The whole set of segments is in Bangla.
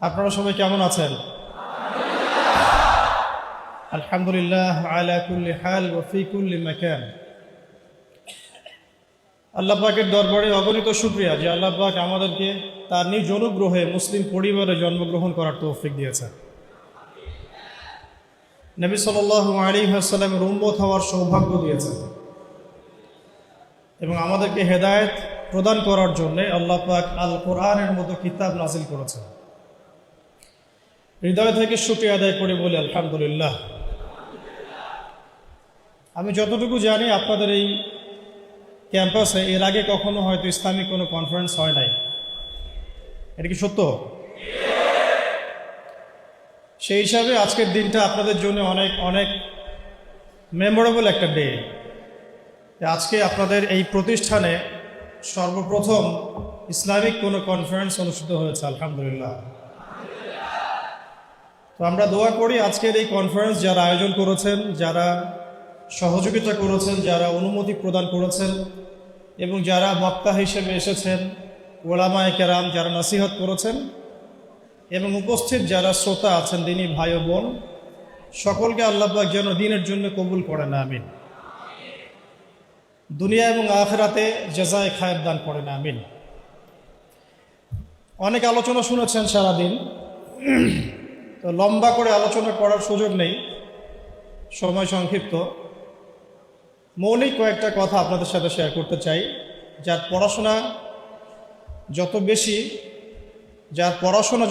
আপনারা সবাই কেমন আছেন? আলহামদুলিল্লাহ আলা কুল্লি হাল ওয়া ফি কুল্লি মাকান। আল্লাহ পাকের দরবারে অগণিত শুকরিয়া যে আল্লাহ পাক আমাদেরকে তার নিজ অনুগ্রহে মুসলিম পরিবারে জন্মগ্রহণ করার তৌফিক দিয়েছেন। নবী সাল্লাল্লাহু আলাইহি ওয়াসাল্লামের উম্মত হওয়ার সৌভাগ্য দিয়েছেন এবং আমাদেরকে হেদায়েত প্রদান করার জন্য আল্লাহ পাক আল কোরআনের মতো কিতাব নাজিল করেছেন। হৃদয় থেকে শুকরিয়া আদায় করে বলি আলহামদুলিল্লাহ। আমি যতটুকু জানি আপনাদের এই ক্যাম্পাসে এর আগে কখনো হয়তো ইসলামিক কোনো কনফারেন্স হয় নাই, এটা কি সত্য? সেই হিসাবে আজকের দিনটা আপনাদের জন্য অনেক অনেক মেমোরেবল একটা ডে। আজকে আপনাদের এই প্রতিষ্ঠানে সর্বপ্রথম ইসলামিক কোনো কনফারেন্স অনুষ্ঠিত হয়েছে, আলহামদুলিল্লাহ। তো আমরা দোয়া করি আজকের এই কনফারেন্স যারা আয়োজন করেছেন, যারা সহযোগিতা করেছেন, যারা অনুমতি প্রদান করেছেন এবং যারা বক্তা হিসেবে এসেছেন, ওলামায়ে কেরাম যারা নসিহত করেছেন এবং উপস্থিত যারা শ্রোতা আছেন দিনী ভাই ও বোন, সকলকে আল্লাহ পাক যেন দিনের জন্য কবুল করেন, আমিন। দুনিয়া এবং আখিরাতে জাযায়ে খায়ের দান করেন, আমিন। অনেক আলোচনা শুনেছেন সারাদিন, তো লম্বা করে আলোচনা করার সুযোগ নেই, সময় সংক্ষিপ্ত। মৌলিক কয়েকটা কথা আপনাদের সাথে শেয়ার করতে চাই। যার পড়াশোনা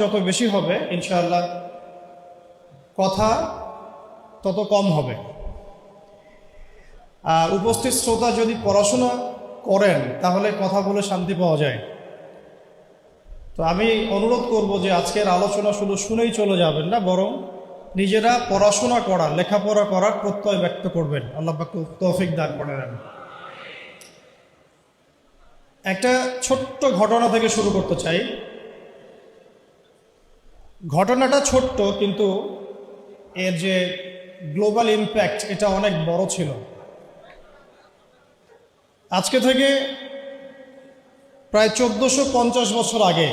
যত বেশি হবে ইনশাআল্লাহ কথা তত কম হবে। আর উপস্থিত শ্রোতা যদি পড়াশোনা করেন তাহলে কথা বলে শান্তি পাওয়া যায়। তো আমি অনুরোধ করব যে আজকের আলোচনা শুধু শুনেই চলে যাবেন না, বরং নিজেরা পড়াশোনা করা, লেখাপড়া করার প্রত্যয় ব্যক্ত করবেন। আল্লাহ পাক তৌফিক দান করেন। একটা ছোট্ট ঘটনা থেকে শুরু করতে চাই। ঘটনাটা ছোট্ট, কিন্তু এর যে গ্লোবাল ইম্প্যাক্ট এটা অনেক বড় ছিল। আজকে থেকে প্রায় 1450 বছর আগে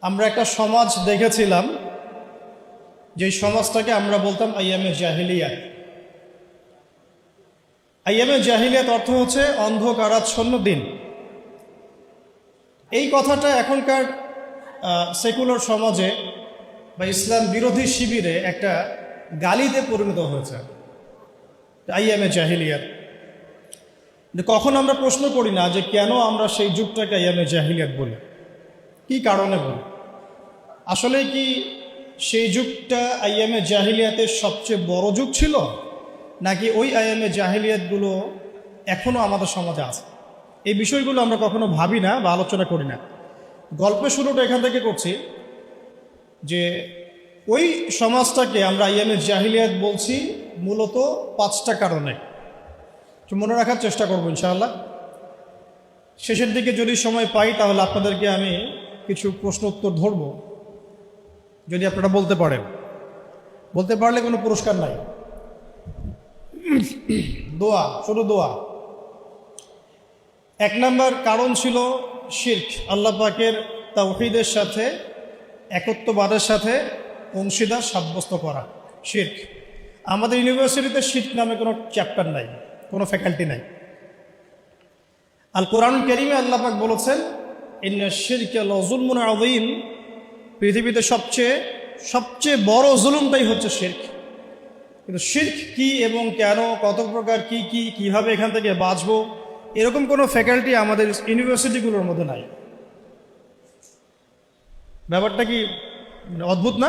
আমরা একটা সমাজ দেখেছিলাম, যে সমাজটাকে আমরা বলতাম আইয়ামে জাহিলিয়াত। আইয়ামে জাহিলিয়াত অর্থ হচ্ছে অন্ধকারাচ্ছন্ন দিন। এই কথাটা এখনকার সেকুলার সমাজে বা ইসলাম বিরোধী শিবিরে একটা গালিতে পরিণত হয়েছে, আইয়ামে জাহিলিয়াত। কখন আমরা প্রশ্ন করি না যে কেন আমরা সেই যুগটাকে আইয়ামে জাহিলিয়াত বলি, কি কারণে বলি? আসলে কি সেই যুগটা আইয়ামে জাহিলিয়াতের সবচেয়ে বড় যুগ ছিল, নাকি ওই আইয়ামে জাহিলিয়াতগুলো এখনও আমাদের সমাজে আছে? এই বিষয়গুলো আমরা কখনো ভাবি না বা আলোচনা করি না। গল্পের শুরুটা এখান থেকে করছি যে ওই সমাজটাকে আমরা আইয়ামে জাহিলিয়াত বলছি মূলত 5টা কারণে। মনে রাখার চেষ্টা করবো ইনশাআল্লাহ। শেষের দিকে যদি সময় পাই তাহলে আপনাদেরকে আমি কিছু প্রশ্ন উত্তর ধরবো, যদি আপনারা বলতে পারেন। বলতে পারলে কোনো পুরস্কার নাই, দোয়া, শুধু দোয়া। 1 নম্বর কারণ ছিল শিরক, আল্লাহ পাকের তাওহীদের সাথে, একত্ববাদের সাথে অংশীদার সাব্যস্ত করা, শিরক। আমাদের ইউনিভার্সিটিতে শিরক নামে কোনো চ্যাপ্টার নাই, কোনো ফ্যাকাল্টি নাই। আল কোরআন কারীমে আল্লাহ পাক বলেছেন ইন্না শিরকা লাযুলমুন আযীম, পৃথিবীতে সবচেয়ে বড় জুলুমটাই হচ্ছে শিরক। কিন্তু শিরক কি এবং কেন, কত প্রকার, কিভাবে এখান থেকে বাঁচবো, এরকম কোনো ফ্যাকাল্টি আমাদের ইউনিভার্সিটিগুলোর মধ্যে নাই। ব্যাপারটা কি অদ্ভুত না?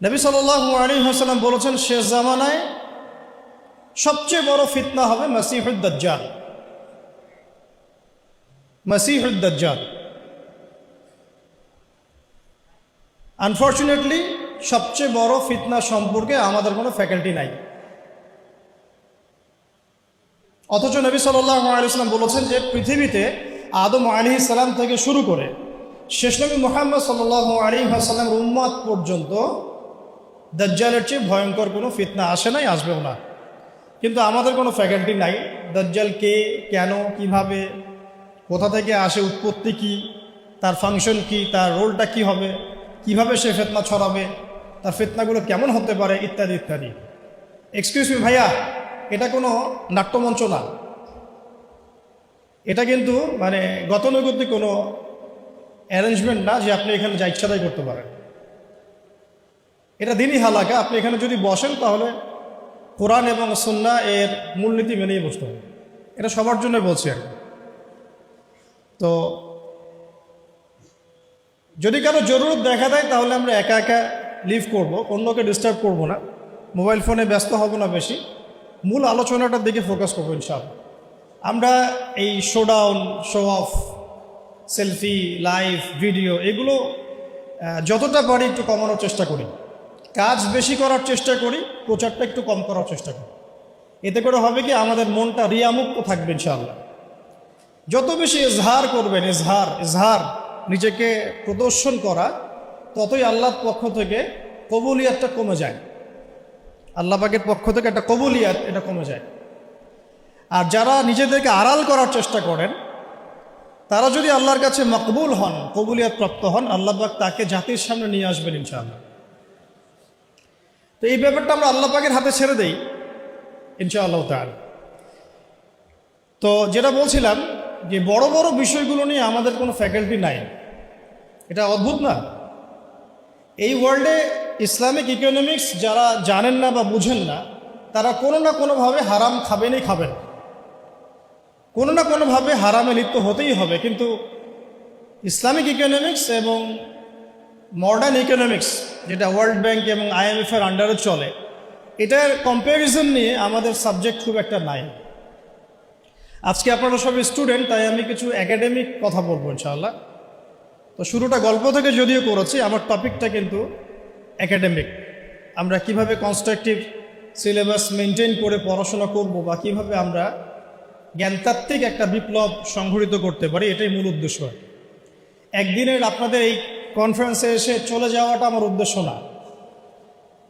নবী সাল্লাল্লাহু আলাইহি ওয়াসাল্লাম বলেছেন শেষ জামানায় সবচেয়ে বড় ফিতনা হবে মসিহুদ দাজ্জাল। মসিহুদ দাজ্জাল আনফর্চুনেটলি সবচেয়ে বড় ফিতনা সম্পর্কে আমাদের কোনো ফ্যাকাল্টি নাই। অথচ নবী সাল্লাল্লাহু আলাইহি ওয়াসাল্লাম বলেছেন যে পৃথিবীতে আদম আলাইহিস সালাম থেকে শুরু করে শেষ নবী মুহাম্মদ সাল্লাল্লাহু আলাইহি ওয়াসাল্লামের উম্মত পর্যন্ত দাজ্জালের চেয়ে ভয়ঙ্কর কোনো ফিতনা আসে নাই, আসবেও না। কিন্তু আমাদের কোনো ফ্যাকাল্টি নাই দাজ্জাল কে, কেন, কিভাবে, কোথা থেকে আসে, উৎপত্তি কি, তার ফাংশন কি, তার রোলটা কি হবে, কিভাবে সে ফিতনা ছড়াবে, তার ফিতনাগুলো কেমন হতে পারে, ইত্যাদি ইত্যাদি। এক্সকিউজ মি ভাইয়া, এটা কোনো নাট্যমঞ্চ না, এটা কিন্তু মানে গতানুগতিক কোনো অ্যারেঞ্জমেন্ট না যে আপনি এখানে যা ইচ্ছা তাই করতে পারেন। এটা দিনই হালাকা। আপনি এখানে যদি বসেন তাহলে কোরআন এবং সুন্নাহ এর মূলনীতি মেনেই বসতে হবে। এটা সবার জন্য বলছি আর কি। তো যদি কারো জরুরত দেখা দেয় তাহলে আমরা একা একা লিভ করব, অন্যকে ডিস্টার্ব করব না, মোবাইল ফোনে ব্যস্ত হব না বেশি, মূল আলোচনাটার দিকে ফোকাস করবো ইনশাআল্লাহ। আমরা এই showdown, show off, selfie, live, video এগুলো যতটা পারি একটু কমানোর চেষ্টা করি, কাজ বেশি করার চেষ্টা করি, প্রচারটা একটু কম করার চেষ্টা করি। এতে করে হবে কি আমাদের মনটা রিয়ামুক্ত থাকবে ইনশাআল্লাহ। যত বেশি ইজহার করবেন, ইজহার নিজেকে প্রদর্শন করা, ততই আল্লাহর পক্ষ থেকে কবুলিয়াতটা কমে যায়। আল্লাহ পাকের পক্ষ থেকে একটা কবুলিয়াত এটা কমে যায়। আর যারা নিজেদেরকে আড়াল করার চেষ্টা করেন তারা যদি আল্লাহর কাছে মকবুল হন, কবুলিয়াত প্রাপ্ত হন, আল্লাহ পাক তাকে জাতির সামনে নিয়ে আসবেন ইনশাআল্লাহ। তো এই ব্যাপারটা আমরা আল্লাহ পাকের হাতে ছেড়ে দেই ইনশাআল্লাহ তাআলা। তো যেটা বলছিলাম যে বড় বড় বিষয়গুলো নিয়ে আমাদের কোনো ফ্যাকাল্টি নাই, এটা অদ্ভুত না? এই ওয়ার্ল্ডে ইসলামিক ইকোনমিক্স যারা জানেন না বা বুঝেন না তারা কোনো না কোনোভাবে হারাম খাবেনই খাবেন, কোনো না কোনোভাবে হারামে লিপ্ত হতেই হবে। কিন্তু ইসলামিক ইকোনমিক্স এবং মডার্ন ইকোনমিক্স যেটা ওয়ার্ল্ড ব্যাংক এবং IMF-এর আন্ডারে চলে, এটার কম্প্যারিজন নিয়ে আমাদের সাবজেক্ট খুব একটা নাই। আজকে আপনারা সব স্টুডেন্ট, তাই আমি কিছু একাডেমিক কথা বলবো ইনশাআল্লাহ। তো শুরুটা গল্প থেকে যদিও করেছি, আমার টপিকটা কিন্তু একাডেমিক। আমরা কিভাবে কনস্ট্রাকটিভ সিলেবাস মেনটেন করে পড়াশোনা করব বা কিভাবে আমরা জ্ঞানতাত্ত্বিক একটা বিপ্লব সংঘটিত করতে পারি, এটাই মূল উদ্দেশ্য। একদিনের আপনাদের এই কনফারেন্সে এসে চলে যাওয়াটা আমার উদ্দেশ্য না।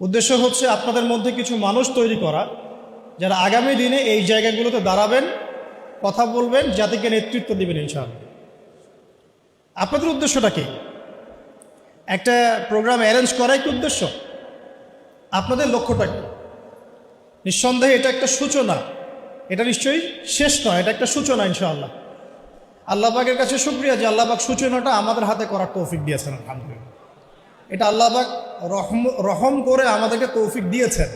উদ্দেশ্য হচ্ছে আপনাদের মধ্যে কিছু মানুষ তৈরি করা যারা আগামী দিনে এই জায়গাগুলোতে দাঁড়াবেন, কথা বলবেন, জাতিকে নেতৃত্ব দিবেন ইনশাআল্লাহ। আপনাদের উদ্দেশ্যটা কি? একটা প্রোগ্রাম অ্যারেঞ্জ করাই কি উদ্দেশ্য? আপনাদের লক্ষ্যটা কি? নিঃসন্দেহে এটা একটা সূচনা, এটা নিশ্চয়ই শেষ নয়, এটা একটা সূচনা ইনশাআল্লাহ। আল্লাহ পাকের কাছে শুকরিয়া যে আল্লাহ পাক সূচনাটা আমাদের হাতে করার তৌফিক দিয়েছেন আলহামদুলিল্লাহ। এটা আল্লাহ পাক রহম করে আমাদেরকে তৌফিক দিয়েছেন,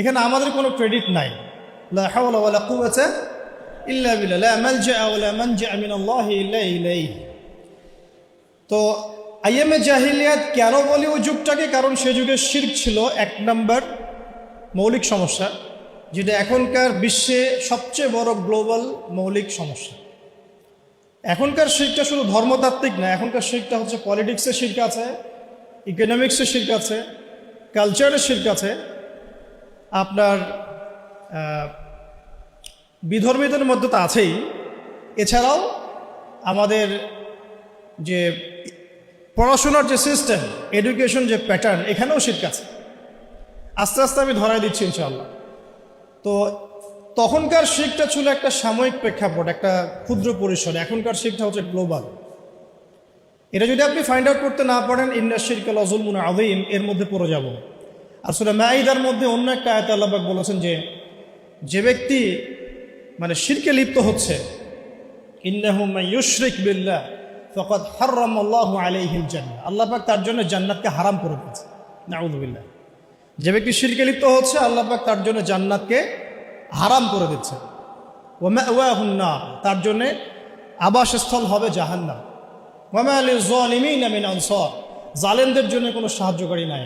এখানে আমাদের কোনো ক্রেডিট নাই। লা হাওলা ওয়ালা কুওয়াতা ইল্লা বিল্লাহ, লা মালজা ওয়ালা মানজা মিনাল্লাহি ইল্লা ইলাইহি। তো আইয়ামে জাহিলিয়াত কেন বলি ওই যুগটাকে? কারণ সে যুগে শিরক ছিল এক নম্বর মৌলিক সমস্যা, যেটা এখনকার বিশ্বে সবচেয়ে বড় গ্লোবাল মৌলিক সমস্যা। এখনকার শিরকটা শুধু ধর্মতাত্ত্বিক না, এখনকার শিরকটা হচ্ছে পলিটিক্সের শিরক আছে, ইকোনমিক্সের শিরক আছে, কালচারের শিরক আছে, আপনার বিধর্মীদের মধ্যে তো আছেই। এছাড়াও আমাদের যে পড়াশোনার যে সিস্টেম, এডুকেশন যে প্যাটার্ন, এখানেও শিরক আছে। আস্তে আস্তে আমি ধরাই দিচ্ছি ইনশাআল্লাহ। তো তখনকার শিরকটা ছিল একটা সাময়িক প্রেক্ষাপট, একটা ক্ষুদ্র পরিসরে। এখনকার শিরকটা হচ্ছে গ্লোবাল। এটা যদি আপনি ফাইন্ড আউট করতে না পারেন, ইন্না শিরকা লাযুলমুন আযীম, এর মধ্যে পড়ে যাব। আর সূরা মাঈদার মধ্যে অন্য একটা আয়াতে আল্লাহ পাক বলেছেন যে ব্যক্তি মানে শিরকে লিপ্ত হচ্ছে, ইন্নাহু মান ইউশরিক বিল্লাহ ফাকাদ হারামাল্লাহু আলাইহিল জান্নাহ, আল্লাহ পাক তার জন্য জান্নাতকে হারাম করে দিয়েছে। নাউযু বিল্লাহ। যে ব্যক্তি শিরকে লিপ্ত হচ্ছে আল্লাহ পাক তার জন্য জান্নাতকে হারাম করে দিচ্ছে। ওয়া মাওয়াহুন নার, তার জন্য আবাসস্থল হবে জাহান্নাম। ওয়া মা লিয-যালিমিনা মিন আনসার, জালেমদের জন্য কোনো সাহায্যকারী নাই।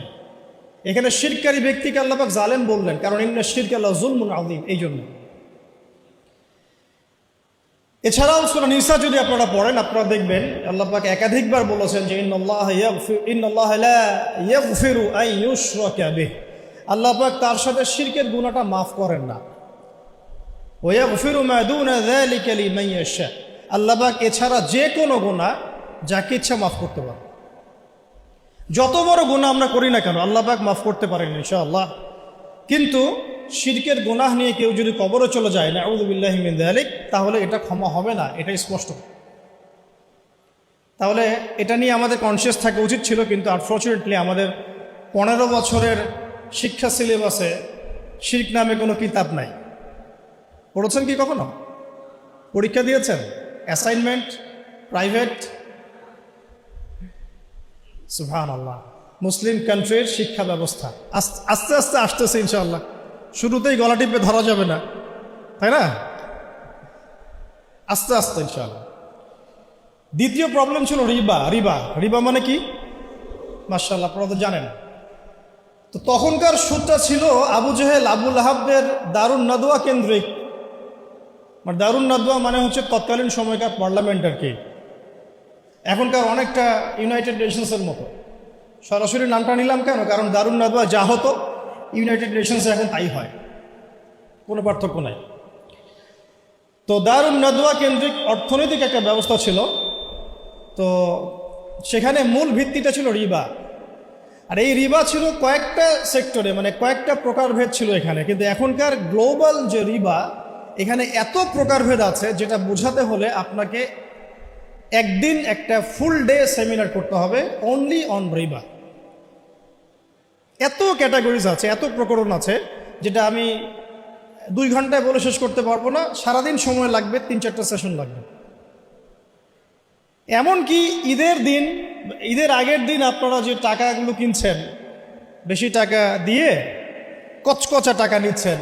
এখানে শিরকারী ব্যক্তিকে আল্লাহ পাক জালেম বললেন, কারণ ইন্না শিরকা লাযুলমুন আযীম, এই জন্য। এছাড়াও সূরা নিসা যদি আপনারা পড়েন, আপনারা দেখবেন আল্লাহ পাক একাধিকবার বলেছেন যে ইন্নাল্লাহা লা ইয়াগফিরু আন ইউশরাকা বিহি, আল্লাহ পাক তার সাথে শিরকের গুনাহটা মাফ করেন না। ওয়া ইয়াগফিরু মা দুনা যালিকা লিমান ইয়াশা, আল্লাহ পাক এছাড়া যে কোনো গুনাহ যাকে ইচ্ছা মাফ করতে পারেন। যত বড় গুনাহ আমরা করি না কেন আল্লাহ পাক মাফ করতে পারেন ইনশাআল্লাহ। কিন্তু শিরকের গুনাহ নিয়ে কেউ যদি কবরে চলে যায়, নাউযু বিল্লাহি মিন যালিক, তাহলে এটা ক্ষমা হবে না, এটা স্পষ্ট। তাহলে এটা নিয়ে আমাদের কনসিয়াস থাকা উচিত ছিল, কিন্তু আনফর্চুনেটলি আমাদের 15 বছরের শিক্ষা সিলেবাসে শিরক নামে কোনো কিতাব নাই। পড়েছেন কি কখনো? পরীক্ষা দিয়েছেন? Assignment private? সুবহানাল্লাহ। মুসলিম কান্ট্রির শিক্ষা ব্যবস্থা আস্তে আস্তে আসতেছে ইনশাআল্লাহ। শুরুতেই গলা টিপে ধরা যাবে না, তাই না? আস্তে আস্তে ইনশাআল্লাহ। দ্বিতীয় প্রবলেম ছিল রিবা। রিবা রিবা মানে কি? মাশাআল্লাহ, আপনারা তো জানেন। তো তখনকার সুদটা ছিল আবু জেহেল আবু লাহাবদের দারুন নাদওয়া কেন্দ্রিক। মানে দারুন নাদওয়া মানে হচ্ছে তৎকালীন সময়কার পার্লামেন্ট আর কি, এখনকার অনেকটা ইউনাইটেড নেশনসের মতো। সরাসরি নামটা নিলাম কেন? কারণ দারুন নাদওয়া যা হতো ইউনাইটেড নেশনসে এখন তাই হয়, কোনো পার্থক্য নাই। তো দারুন নাদওয়া কেন্দ্রিক অর্থনৈতিক একটা ব্যবস্থা ছিল। তো সেখানে মূল ভিত্তিটা ছিল রিবা। আর এই রিবা ছিল কয়েকটা সেক্টরে, মানে কয়েকটা প্রকারভেদ ছিল এখানে। কিন্তু এখনকার গ্লোবাল যে রিবা, এখানে এত প্রকারভেদ আছে যেটা বোঝাতে হলে আপনাকে একদিন একটা ফুল ডে সেমিনার করতে হবে অনলি অন রিবা। এত ক্যাটাগরিজ আছে, এত প্রকরণ আছে, যেটা আমি 2 ঘন্টায় বলে শেষ করতে পারবো না। সারাদিন সময় লাগবে, 3-4টা সেশন লাগবে। এমনকি ঈদের আগের দিন আপনারা যে টাকাগুলো কিনছেন, বেশি টাকা দিয়ে কচকচা টাকা নিচ্ছেন,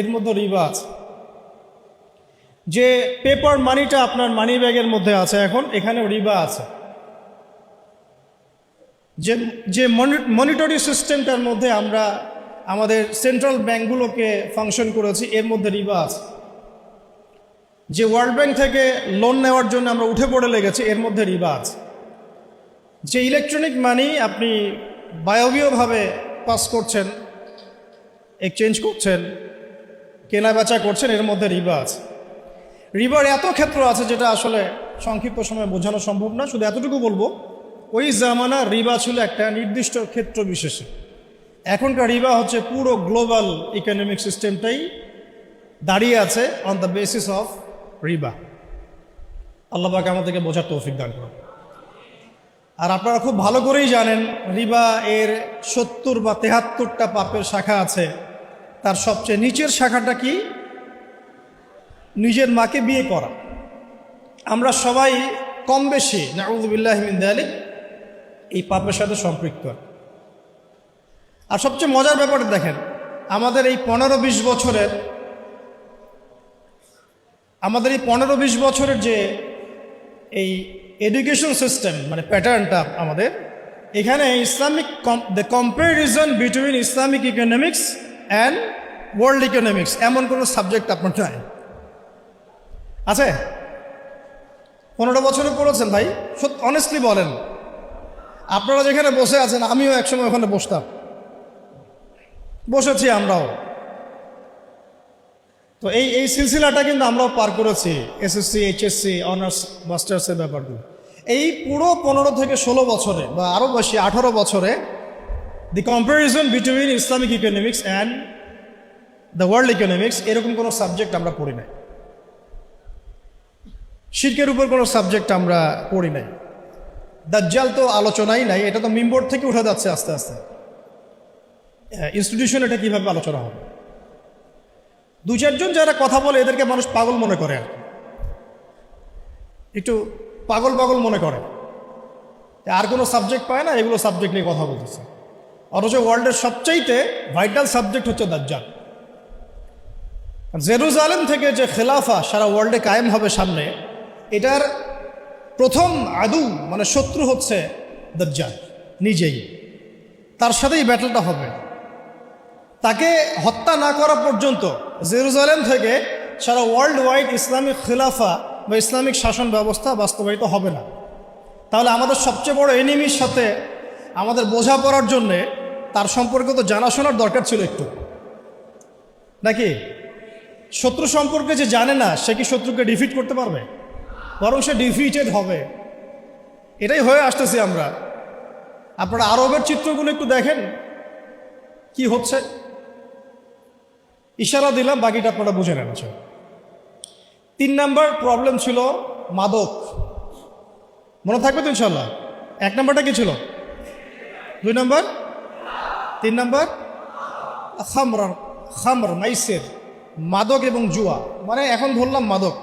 এর মধ্যে রিবা আছে। যে পেপার মানিটা আপনার মানি ব্যাগের মধ্যে আছে এখন, এখানেও রিবা আছে। যে মনিটরি সিস্টেমটার মধ্যে আমরা আমাদের সেন্ট্রাল ব্যাঙ্কগুলোকে ফাংশন করেছি, এর মধ্যে রিবা আছে। যে ওয়ার্ল্ড ব্যাংক থেকে লোন নেওয়ার জন্য আমরা উঠে পড়ে লেগেছি, এর মধ্যে রিবা আছে। যে ইলেকট্রনিক মানি আপনি বায়বীয়ভাবে পাস করছেন, এক্সচেঞ্জ করছেন, কেনা বেচা করছেন, এর মধ্যে রিবা আছে। রিবার এত ক্ষেত্র আছে যেটা আসলে সংক্ষিপ্ত সময়ে বোঝানো সম্ভব না। শুধু এতটুকু বলবো, ওই জামানা রিবা ছিল একটা নির্দিষ্ট ক্ষেত্র বিশেষে। এখনকার রিবা হচ্ছে পুরো গ্লোবাল ইকোনমিক সিস্টেমটাই দাঁড়িয়ে আছে অন দ্য বেসিস অফ রিবা। আল্লাহ পাক আমাদেরকে বোঝার তৌফিক দান করুন। আর আপনারা খুব ভালো করেই জানেন রিবা এর 70 বা 73টা পাপের শাখা আছে। তার সবচেয়ে নিচের শাখাটা কি? নিজের মাকে বিয়ে করা। আমরা সবাই কম বেশি নাউযুবিল্লাহি মিন যালিক এই পাপের সাথে সম্পৃক্ত। আর সবচেয়ে মজার ব্যাপারটা দেখেন, আমাদের এই 15-20 বছরের যে এই এডুকেশন সিস্টেম, মানে প্যাটার্নটা আমাদের এখানে the comparison between Islamic economics and world economics এমন কোনো সাবজেক্ট আপনার নাই আছে? 15 বছরে পড়েছেন ভাই? অনেস্টলি বলেন, আপনারা যেখানে বসে আছেন আমিও একসময় ওখানে বসেছি আমরাও। তো এই সিলসিলাটা কিন্তু আমরাও পার করেছি, এসএসসি, এইচএসসি, অনার্স, মাস্টার্সের ব্যাপারগুলো। এই পুরো 15 থেকে 16 বছরে বা আরও বেশি 18 বছরে the comparison between Islamic economics and the world economics এরকম কোনো সাবজেক্ট আমরা পড়ি নাই। শিরকের উপর কোনো সাবজেক্ট আমরা পড়ি নাই। দাজ্জাল তো আলোচনাই নাই, এটা তো মিম্বর থেকে উঠে যাচ্ছে আস্তে আস্তে। ইনস্টিটিউশন এটা কীভাবে আলোচনা হবে? 2-4 জন যারা কথা বলে এদেরকে মানুষ পাগল মনে করে, আর একটু পাগল মনে করে, আর কোনো সাবজেক্ট পায় না, এগুলো সাবজেক্ট নিয়ে কথা বলতেছে। অথচ ওয়ার্ল্ডের সবচাইতে ভাইটাল সাবজেক্ট হচ্ছে দাজ্জাল। জেরুজালেম থেকে যে খেলাফা সারা ওয়ার্ল্ডে কায়েম হবে সামনে, এটার প্রথম আদু মানে শত্রু হচ্ছে দাজ্জাল নিজেই। তার সাথেই ব্যাটলটা হবে। তাকে হত্যা না করা পর্যন্ত জেরুজালেম থেকে সারা ওয়ার্ল্ড ওয়াইড ইসলামিক খিলাফা বা ইসলামিক শাসন ব্যবস্থা বাস্তবায়িত হবে না। তাহলে আমাদের সবচেয়ে বড় এনিমির সাথে আমাদের বোঝাপড়ার জন্যে তার সম্পর্কে তো জানাশোনার দরকার ছিল একটু, নাকি? শত্রু সম্পর্কে যে জানে না সে কি শত্রুকে ডিফিট করতে পারবে? বরং সে ডিফিটেড হবে। এটাই হয়ে আসতেছি আমরা। আপনারা আরবের চিত্রগুলো একটু দেখেন কি হচ্ছে। ইশারা দিলাম, বাকিটা আপনারা বুঝে নেন। 3 নাম্বার প্রবলেম ছিল মাদক। মনে থাকবে তো ইনশাল্লাহ? 1 নম্বরটা কি ছিল? 2 নম্বর, 3 নম্বর খামর মাইসির, মাদক এবং জুয়া। মানে এখন ধরলাম মাদক।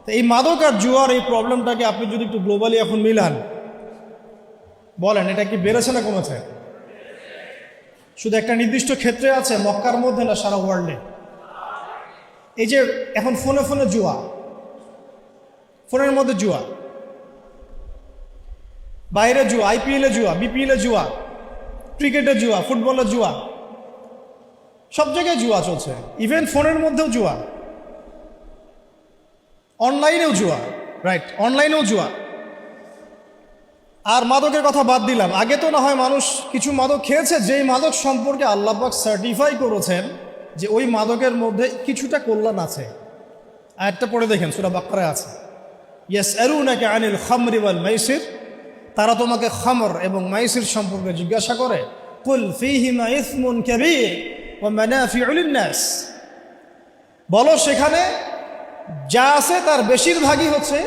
তো এই মাদক আর জুয়ার এই প্রবলেমটাকে আপনি যদি একটু গ্লোবালি এখন মিলান, বলেন এটা কি বেড়েছে না কমেছে? শুধু একটা নির্দিষ্ট ক্ষেত্রে আছে, মক্কার মধ্যে না সারা ওয়ার্ল্ডে? এই যে এখন ফোনে ফোনে জুয়া, ফোনের মধ্যে জুয়া, বাইরে জুয়া, IPL-এ জুয়া, BPL-এ জুয়া, ক্রিকেটে জুয়া, ফুটবলে জুয়া, সব জায়গায় জুয়া চলছে। ইভেন ফোনের মধ্যেও জুয়া, অনলাইনেও জুয়া, রাইট, অনলাইনেও জুয়া। আর মাদকের কথা বাদ দিলাম, আগে তো না হয় মানুষ কিছু মাদক খেয়েছে, যেই মাদক সম্পর্কে আল্লাহ পাক সার্টিফাই করেছেন যে ওই মাদকের মধ্যে কিছুটা কল্যাণ আছে। আয়াতটা পড়ে দেখেন, সূরা বাকারায় আছে, ইয়াসআলুনাকা আনিল খামরি ওয়াল মাইসির, তারা তোমাকে খামর এবং মাইসির সম্পর্কে জিজ্ঞাসা করে, কুল ফীহিমা ইসমুন কাবীর ওয়া মানাফিউ লিন-নাস, বলো সেখানে যা আছে তার বেশিরভাগই হচ্ছে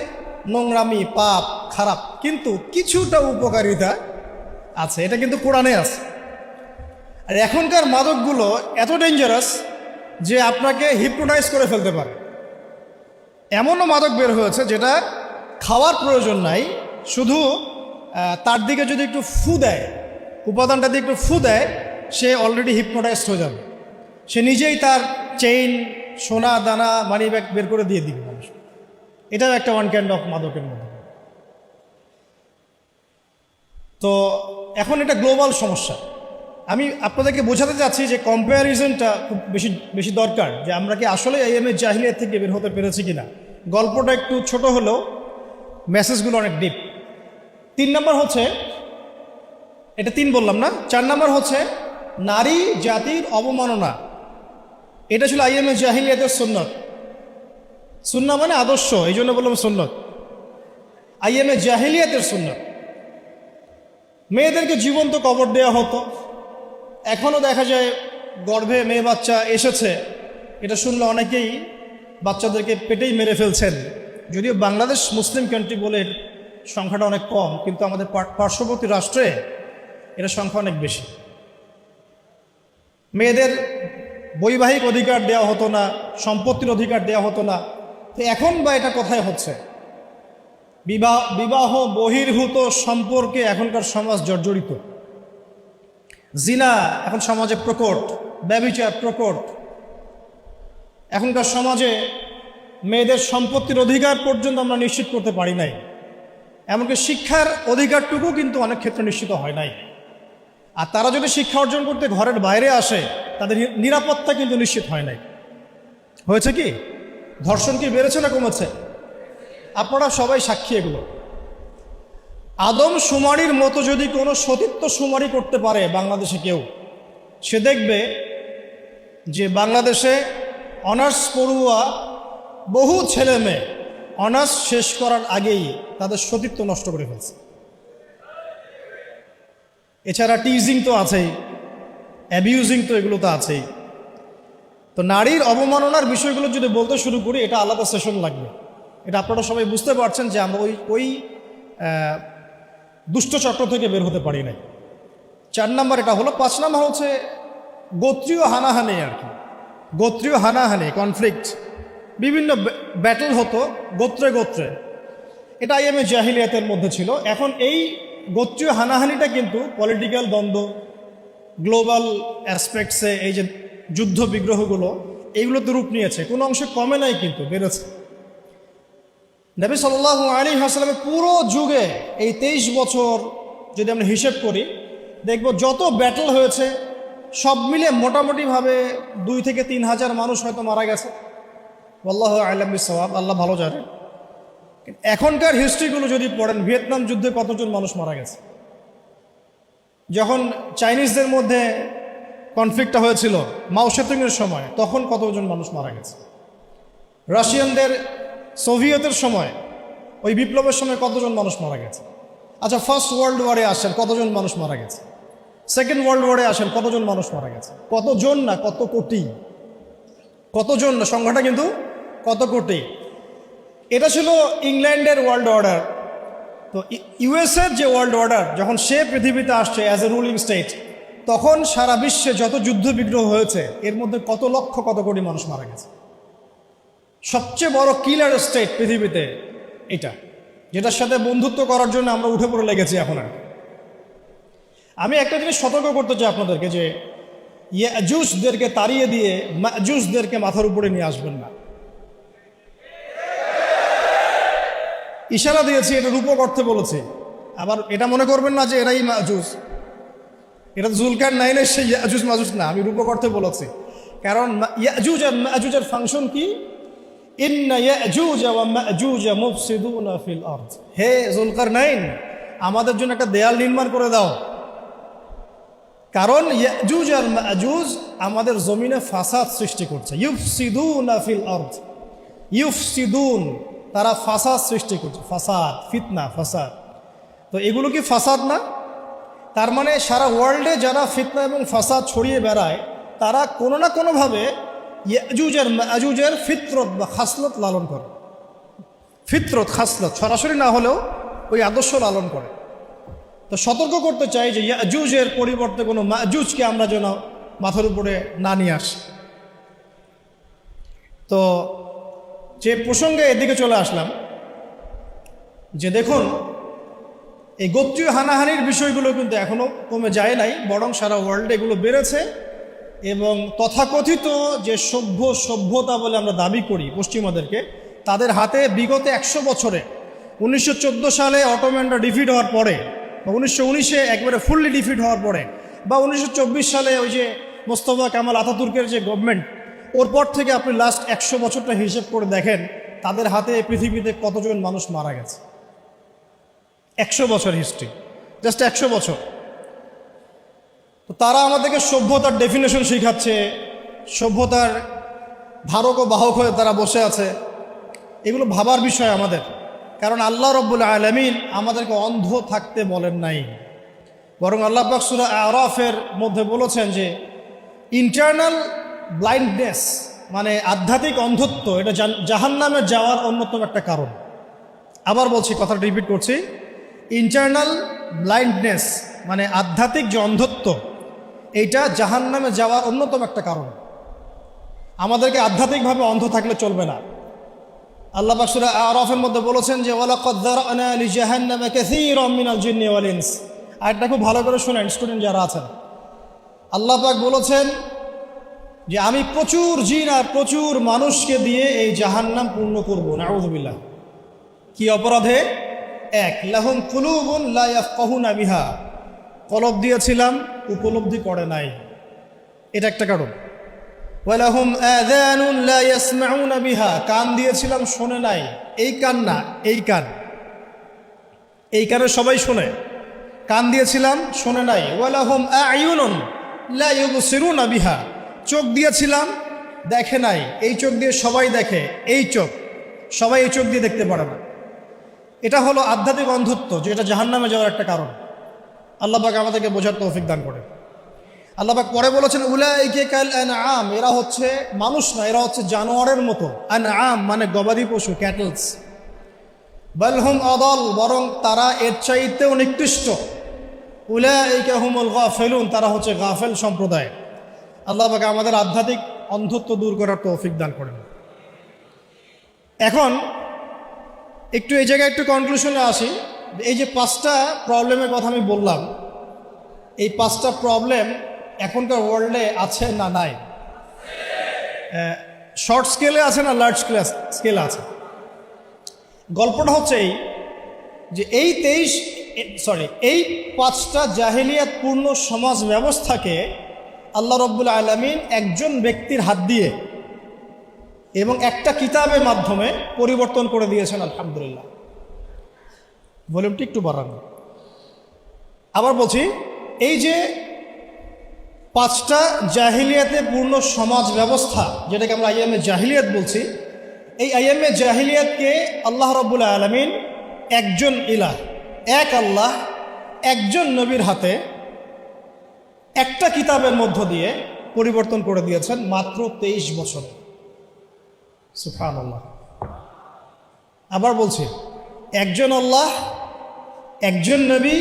নোংরামি, পাপ, খারাপ, কিন্তু কিছুটা উপকারিতা আছে। এটা কিন্তু কোরআনে আছে। আর এখনকার মাদকগুলো এত ডেঞ্জারাস যে আপনাকে হিপনোটাইজ করে ফেলতে পারে। এমনও মাদক বের হয়েছে যেটা খাওয়ার প্রয়োজন নাই, শুধু তার দিকে যদি একটু ফু দেয়, উপাদানটা দিয়ে একটু ফু দেয়, সে অলরেডি হিপনোটাইজড হয়ে যাবে। সে নিজেই তার চেইন, সোনা দানা, মানি ব্যাগ বের করে দিয়ে দিবে মানুষ। এটাও একটা ওয়ান কাইন্ড অফ মাদকের মধ্যে। তো এখন এটা গ্লোবাল সমস্যা। আমি আপনাদেরকে বোঝাতে চাচ্ছি যে কম্প্যারিজনটা খুব বেশি বেশি দরকার, যে আমরা কি আসলে আইএমএ জাহিলিয়াত থেকে বের হতে পেরেছি কিনা। গল্পটা একটু ছোট হলেও মেসেজগুলো অনেক ডিপ। 3 নম্বর হচ্ছে, এটা 3 বললাম না, 4 নম্বর হচ্ছে নারী জাতির অবমাননা। এটা ছিল আইএমএ জাহিলিয়াতের সুন্নত। সুন্নাহ মানে আদর্শ, এই জন্য বললাম সুন্নত। আইএমএ জাহিলিয়াতের সুন্নত। মেয়েদেরকে জীবন্ত কবর দেওয়া হতো। এখনও দেখা যায় গর্ভে মেয়ে বাচ্চা এসেছে, এটা শুনলে অনেকেই বাচ্চাদেরকে পেটেই মেরে ফেলছেন। যদিও বাংলাদেশ মুসলিম কান্ট্রি বলে সংখ্যাটা অনেক কম, কিন্তু আমাদের পার্শ্ববর্তী রাষ্ট্রে এটা সংখ্যা অনেক বেশি। মেয়েদের বৈবাহিক অধিকার দেওয়া হতো না, সম্পত্তির অধিকার দেওয়া হতো না। তো এখন বা এটা কোথায় হচ্ছে? বিবাহ বহির্ভূত সম্পর্কে এখনকার সমাজ জর্জরিত। জিনা এখন সমাজে প্রকট, ব্যভিচার প্রকট। এখনকার সমাজে মেয়েদের সম্পত্তির অধিকার পর্যন্ত আমরা নিশ্চিত করতে পারি নাই। এমনকি শিক্ষার অধিকারটুকু কিন্তু অনেক ক্ষেত্রে নিশ্চিত হয় নাই। আর তারা যদি শিক্ষা অর্জন করতে ঘরের বাইরে আসে, তাদের নিরাপত্তা কিন্তু নিশ্চিত হয় নাই। হয়েছে কি? ধর্ষণ কি বেড়েছে না কমেছে? আপনারা সবাই সাক্ষী এগুলো। আদম শুমারির মতো যদি কোনো সতীত্ব শুমারি করতে পারে বাংলাদেশে কেউ, সে দেখবে যে বাংলাদেশে অনার্স পড়ুয়া বহু ছেলে মেয়ে অনার্স শেষ করার আগেই তাদের সতীত্ব নষ্ট করে ফেলছে। এছাড়া টিজিং তো আছেই, অ্যাবিউজিং তো এগুলো তো আছেই। তো নারীর অবমাননার বিষয়গুলো যদি বলতে শুরু করি, এটা আলাদা সেশন লাগবে। এটা আপনারা সবাই বুঝতে পারছেন যে আমরা ওই দুষ্ট চক্র থেকে বের হতে পারি নাই। 4 নম্বর এটা হলো। 5 নম্বর হচ্ছে গোত্রীয় হানাহানি। আর কি গোত্রীয় হানাহানি, কনফ্লিক্ট, বিভিন্ন ব্যাটল হতো গোত্রে গোত্রে। এটা আইএমএ জাহিলিয়াতের মধ্যে ছিল। এখন এই গোত্রীয় হানাহানিটা কিন্তু পলিটিক্যাল দ্বন্দ্ব, গ্লোবাল অ্যাসপেক্টসে এই যে যুদ্ধ বিগ্রহগুলো, এইগুলোতে রূপ নিয়েছে। কোনো অংশে কমে নাই, কিন্তু বেড়েছে। নবী সাল্লাল্লাহু আলাইহি ওয়াসাল্লামের পুরো যুগে এই 23 বছর যদি আমরা হিসেব করি, দেখব যত ব্যাটল হয়েছে সব মিলে মোটামুটিভাবে 2 থেকে 3 হাজার মানুষ হয়তো মারা গেছে। আল্লাহু আ'লাম বিস-সাওয়াব, আল্লাহ ভালো জানেন। এখনকার হিস্ট্রিগুলো যদি পড়েন, ভিয়েতনাম যুদ্ধে কতজন মানুষ মারা গেছে, যখন চাইনিজদের মধ্যে কনফ্লিক্টটা হয়েছিল মাও সেতুংয়ের সময়, তখন কতজন মানুষ মারা গেছে। রাশিয়ানদের সোভিয়েতের সময়, ওই বিপ্লবের সময় কতজন মানুষ মারা গেছে। আচ্ছা, ফার্স্ট ওয়ার্ল্ড ওয়ারে আসেন, কতজন মানুষ মারা গেছে। সেকেন্ড ওয়ার্ল্ড ওয়ারে আসেন, কতজন মানুষ মারা গেছে। কতজন না, কত কোটি। কতজন না, সংখ্যাটা কিন্তু কত কোটি। এটা ছিল ইংল্যান্ডের ওয়ার্ল্ড অর্ডার। তো ইউএসএর যে ওয়ার্ল্ড অর্ডার যখন সে পৃথিবীতে আসছে অ্যাজ এ রুলিং স্টেট, তখন সারা বিশ্বে যত যুদ্ধ বিগ্রহ হয়েছে এর মধ্যে কত লক্ষ কত কোটি মানুষ মারা গেছে। সবচেয়ে বড় কিলার স্টেট পৃথিবীতে এটা, যেটার সাথে বন্ধুত্ব করার জন্য আমরা উঠে পড়ে লেগেছি এখন। আর আমি একটা জিনিস সতর্ক করতে চাই আপনাদেরকে, যে ইয়াজুজদেরকে তাড়িয়ে দিয়ে মাজুজদেরকে মাথার উপরে নিয়ে আসবেন না। ইশারা দিয়েছি, এটা রূপক অর্থে বলেছি। আবার এটা মনে করবেন না যে এরাই মাজুজ, এটা জুলকার নাইনের সেই ইয়াজুজ মাজুজ না, আমি রূপক অর্থে বলেছি। কারণ ইয়াজুজ আর মাজুজের ফাংশন কি? ইন্না ইয়াজুজ ওয়া মাজুজ মুফসিদুনা ফিল আরদ। হে জুলকার নাইন, আমাদের জন্য একটা দেয়াল নির্মাণ করে দাও, কারণ ইয়াজুজ আর মাজুজ আমাদের জমিনে ফাসাদ সৃষ্টি করছে। ইউফসিদুনা ফিল আরদ, ইউফসিদুন, তারা ফাসাদ সৃষ্টি করছে। ফাসাদ, ফিতনা, ফাসাদ। তো এগুলো কি ফাসাদ না? তার মানে সারা ওয়ার্ল্ডে যারা ফিতনা এবং ফাসাদ ছড়িয়ে বেড়ায়, তারা কোনো না কোনোভাবে ইয়াজুজ আর মাজুজের ফিতরত বা খাসলত লালন করে। ফিতরত, খাসলত সরাসরি না হলেও ওই আদর্শ লালন করে। তো সতর্ক করতে চাই যে ইয়াজুজের পরিবর্তে কোনো মাজুজকে আমরা যেন মাথার উপরে না নিয়ে আসি। তো যে প্রসঙ্গে এদিকে চলে আসলাম, যে দেখুন এই গোত্রীয় হানাহানির বিষয়গুলো কিন্তু এখনও কমে যায় নাই, বরং সারা ওয়ার্ল্ডে এগুলো বেড়েছে। এবং তথাকথিত যে সভ্যতা বলে আমরা দাবি করি পশ্চিমাদেরকে, তাদের হাতে বিগত 100 বছরে 1914 সালে অটোম্যানরা ডিফিট হওয়ার পরে, বা 1919-এ একবারে ফুললি ডিফিট হওয়ার পরে, বা 1924 সালে ওই যে মোস্তফা কামাল আতাতুর্কের যে গভর্নমেন্ট, ওর পর থেকে আপনি লাস্ট 100 বছরটা হিসেব করে দেখেন তাদের হাতে পৃথিবীতে কতজন মানুষ মারা গেছে। 100 বছর হিস্ট্রি, জাস্ট 100 বছর। তো তারা আমাদেরকে সভ্যতার ডেফিনেশন শেখাচ্ছে, সভ্যতার ধারক ও বাহক হয়ে তারা বসে আছে। এগুলো ভাবার বিষয় আমাদের, কারণ আল্লাহ রব্বুল আলামিন আমাদেরকে অন্ধ থাকতে বলেন নাই, বরং আল্লাহ পাক সূরা আরাফের মধ্যে বলেছেন যে ইন্টারনাল ব্লাইন্ডনেস মানে আধ্যাত্মিক অন্ধত্ব, এটা জাহান্নামে যাওয়ার অন্যতম একটা কারণ। আবার বলছি, কথাটা রিপিট করছি, ইন্টারনাল ব্লাইন্ডনেস মানে আধ্যাত্মিক যে অন্ধত্ব, এইটা জাহান্নামে যাওয়ার অন্যতম একটা কারণ। আমাদেরকে আধ্যাত্মিকভাবে অন্ধ থাকলে চলবে না। আল্লাহ পাক সূরা আরাফের মধ্যে বলেছেন যে ওয়ালাকাদ যারানা লিজাহান্নামা কাসীরাম মিনাল জিন্নি ওয়াল ইনস। আয়াতটা খুব ভালো করে শুনেন স্টুডেন্ট যারা আছেন। আল্লাহ পাক বলেছেন যে আমি প্রচুর জিন আর প্রচুর মানুষকে দিয়ে এই জাহান্নাম পূর্ণ করব। নাউযুবিল্লাহ। কি অপরাধে? এক, লাহুম কুলুবুন লা ইয়াফকাহুনা বিহা, কলব দিয়েছিলাম উপলব্ধি করে নাই, এটা একটা কারণ। ওয়ালাহুম আযানুন লা ইয়াসমাউনা বিহা, কান দিয়েছিলাম শোনে নাই। এই কান না, এই কান, এই কানে সবাই শোনে, কান দিয়েছিলাম শোনে নাই। ওয়ালাহুম আ'য়ুনুন লা ইউবসিরুনা বিহা, চোখ দিয়েছিলাম দেখে নাই। এই চোখ দিয়ে সবাই দেখে, এই চোখ, সবাই এই চোখ দিয়ে দেখতে পারে না। এটা হলো আধ্যাত্মিক অন্ধত্ব, যেটা জাহান্নামে যাওয়ার একটা কারণ। আল্লাহ পাক আমাদেরকে বোঝার তৌফিক দান করে। আল্লাহ পাক পরে বলেছেন উলাইকা কাল আনআম, এরা হচ্ছে মানুষ না, এরা হচ্ছে জানোয়ারের মতো। আনআম মানে গবাদি পশু, ক্যাটলস। বাল হুম আদাল, বরং তারা এর চাইতেও নিকৃষ্ট। উলাইকা হুমুল গাফিলুন, তারা হচ্ছে গাফেল সম্প্রদায়। আল্লাহ পাক আমাদের আধ্যাত্মিক অন্ধত্ব দূর করার তৌফিক দান করেন। এখন একটু এই জায়গায় একটু কনক্লুশনে আসি। এই যে 5টা প্রবলেমের কথা আমি বললাম, এই 5টা প্রবলেম এখনকার ওয়ার্ল্ডে আছে না নাই? শর্ট স্কেলে আছে না লার্জ স্কেলে আছে? গল্পটা হচ্ছে এই যে এই 5টা জাহেলিয়াতপূর্ণ সমাজ ব্যবস্থাকে আল্লাহ রব্বুল আলামিন একজন ব্যক্তির হাত দিয়ে এবং একটা কিতাবের মাধ্যমে পরিবর্তন করে দিয়েছেন। আলহামদুলিল্লাহ। ভলিউমটি একটু বাড়ান। আবার বলছি, এই যে 5টা জাহিলিয়াতে পূর্ণ সমাজ ব্যবস্থা, যেটাকে আমরা আইয়ামে জাহিলিয়াত বলছি, এই আইয়ামে জাহিলিয়াতকে আল্লাহ রাব্বুল আলামিন একজন ইলাহ, এক আল্লাহ, একজন নবীর হাতে একটা কিতাবের মধ্য দিয়ে পরিবর্তন করে দিয়েছেন মাত্র 23 বছরে। সুবহানাল্লাহ। আবার বলছি, একজন আল্লাহ, একজন নবী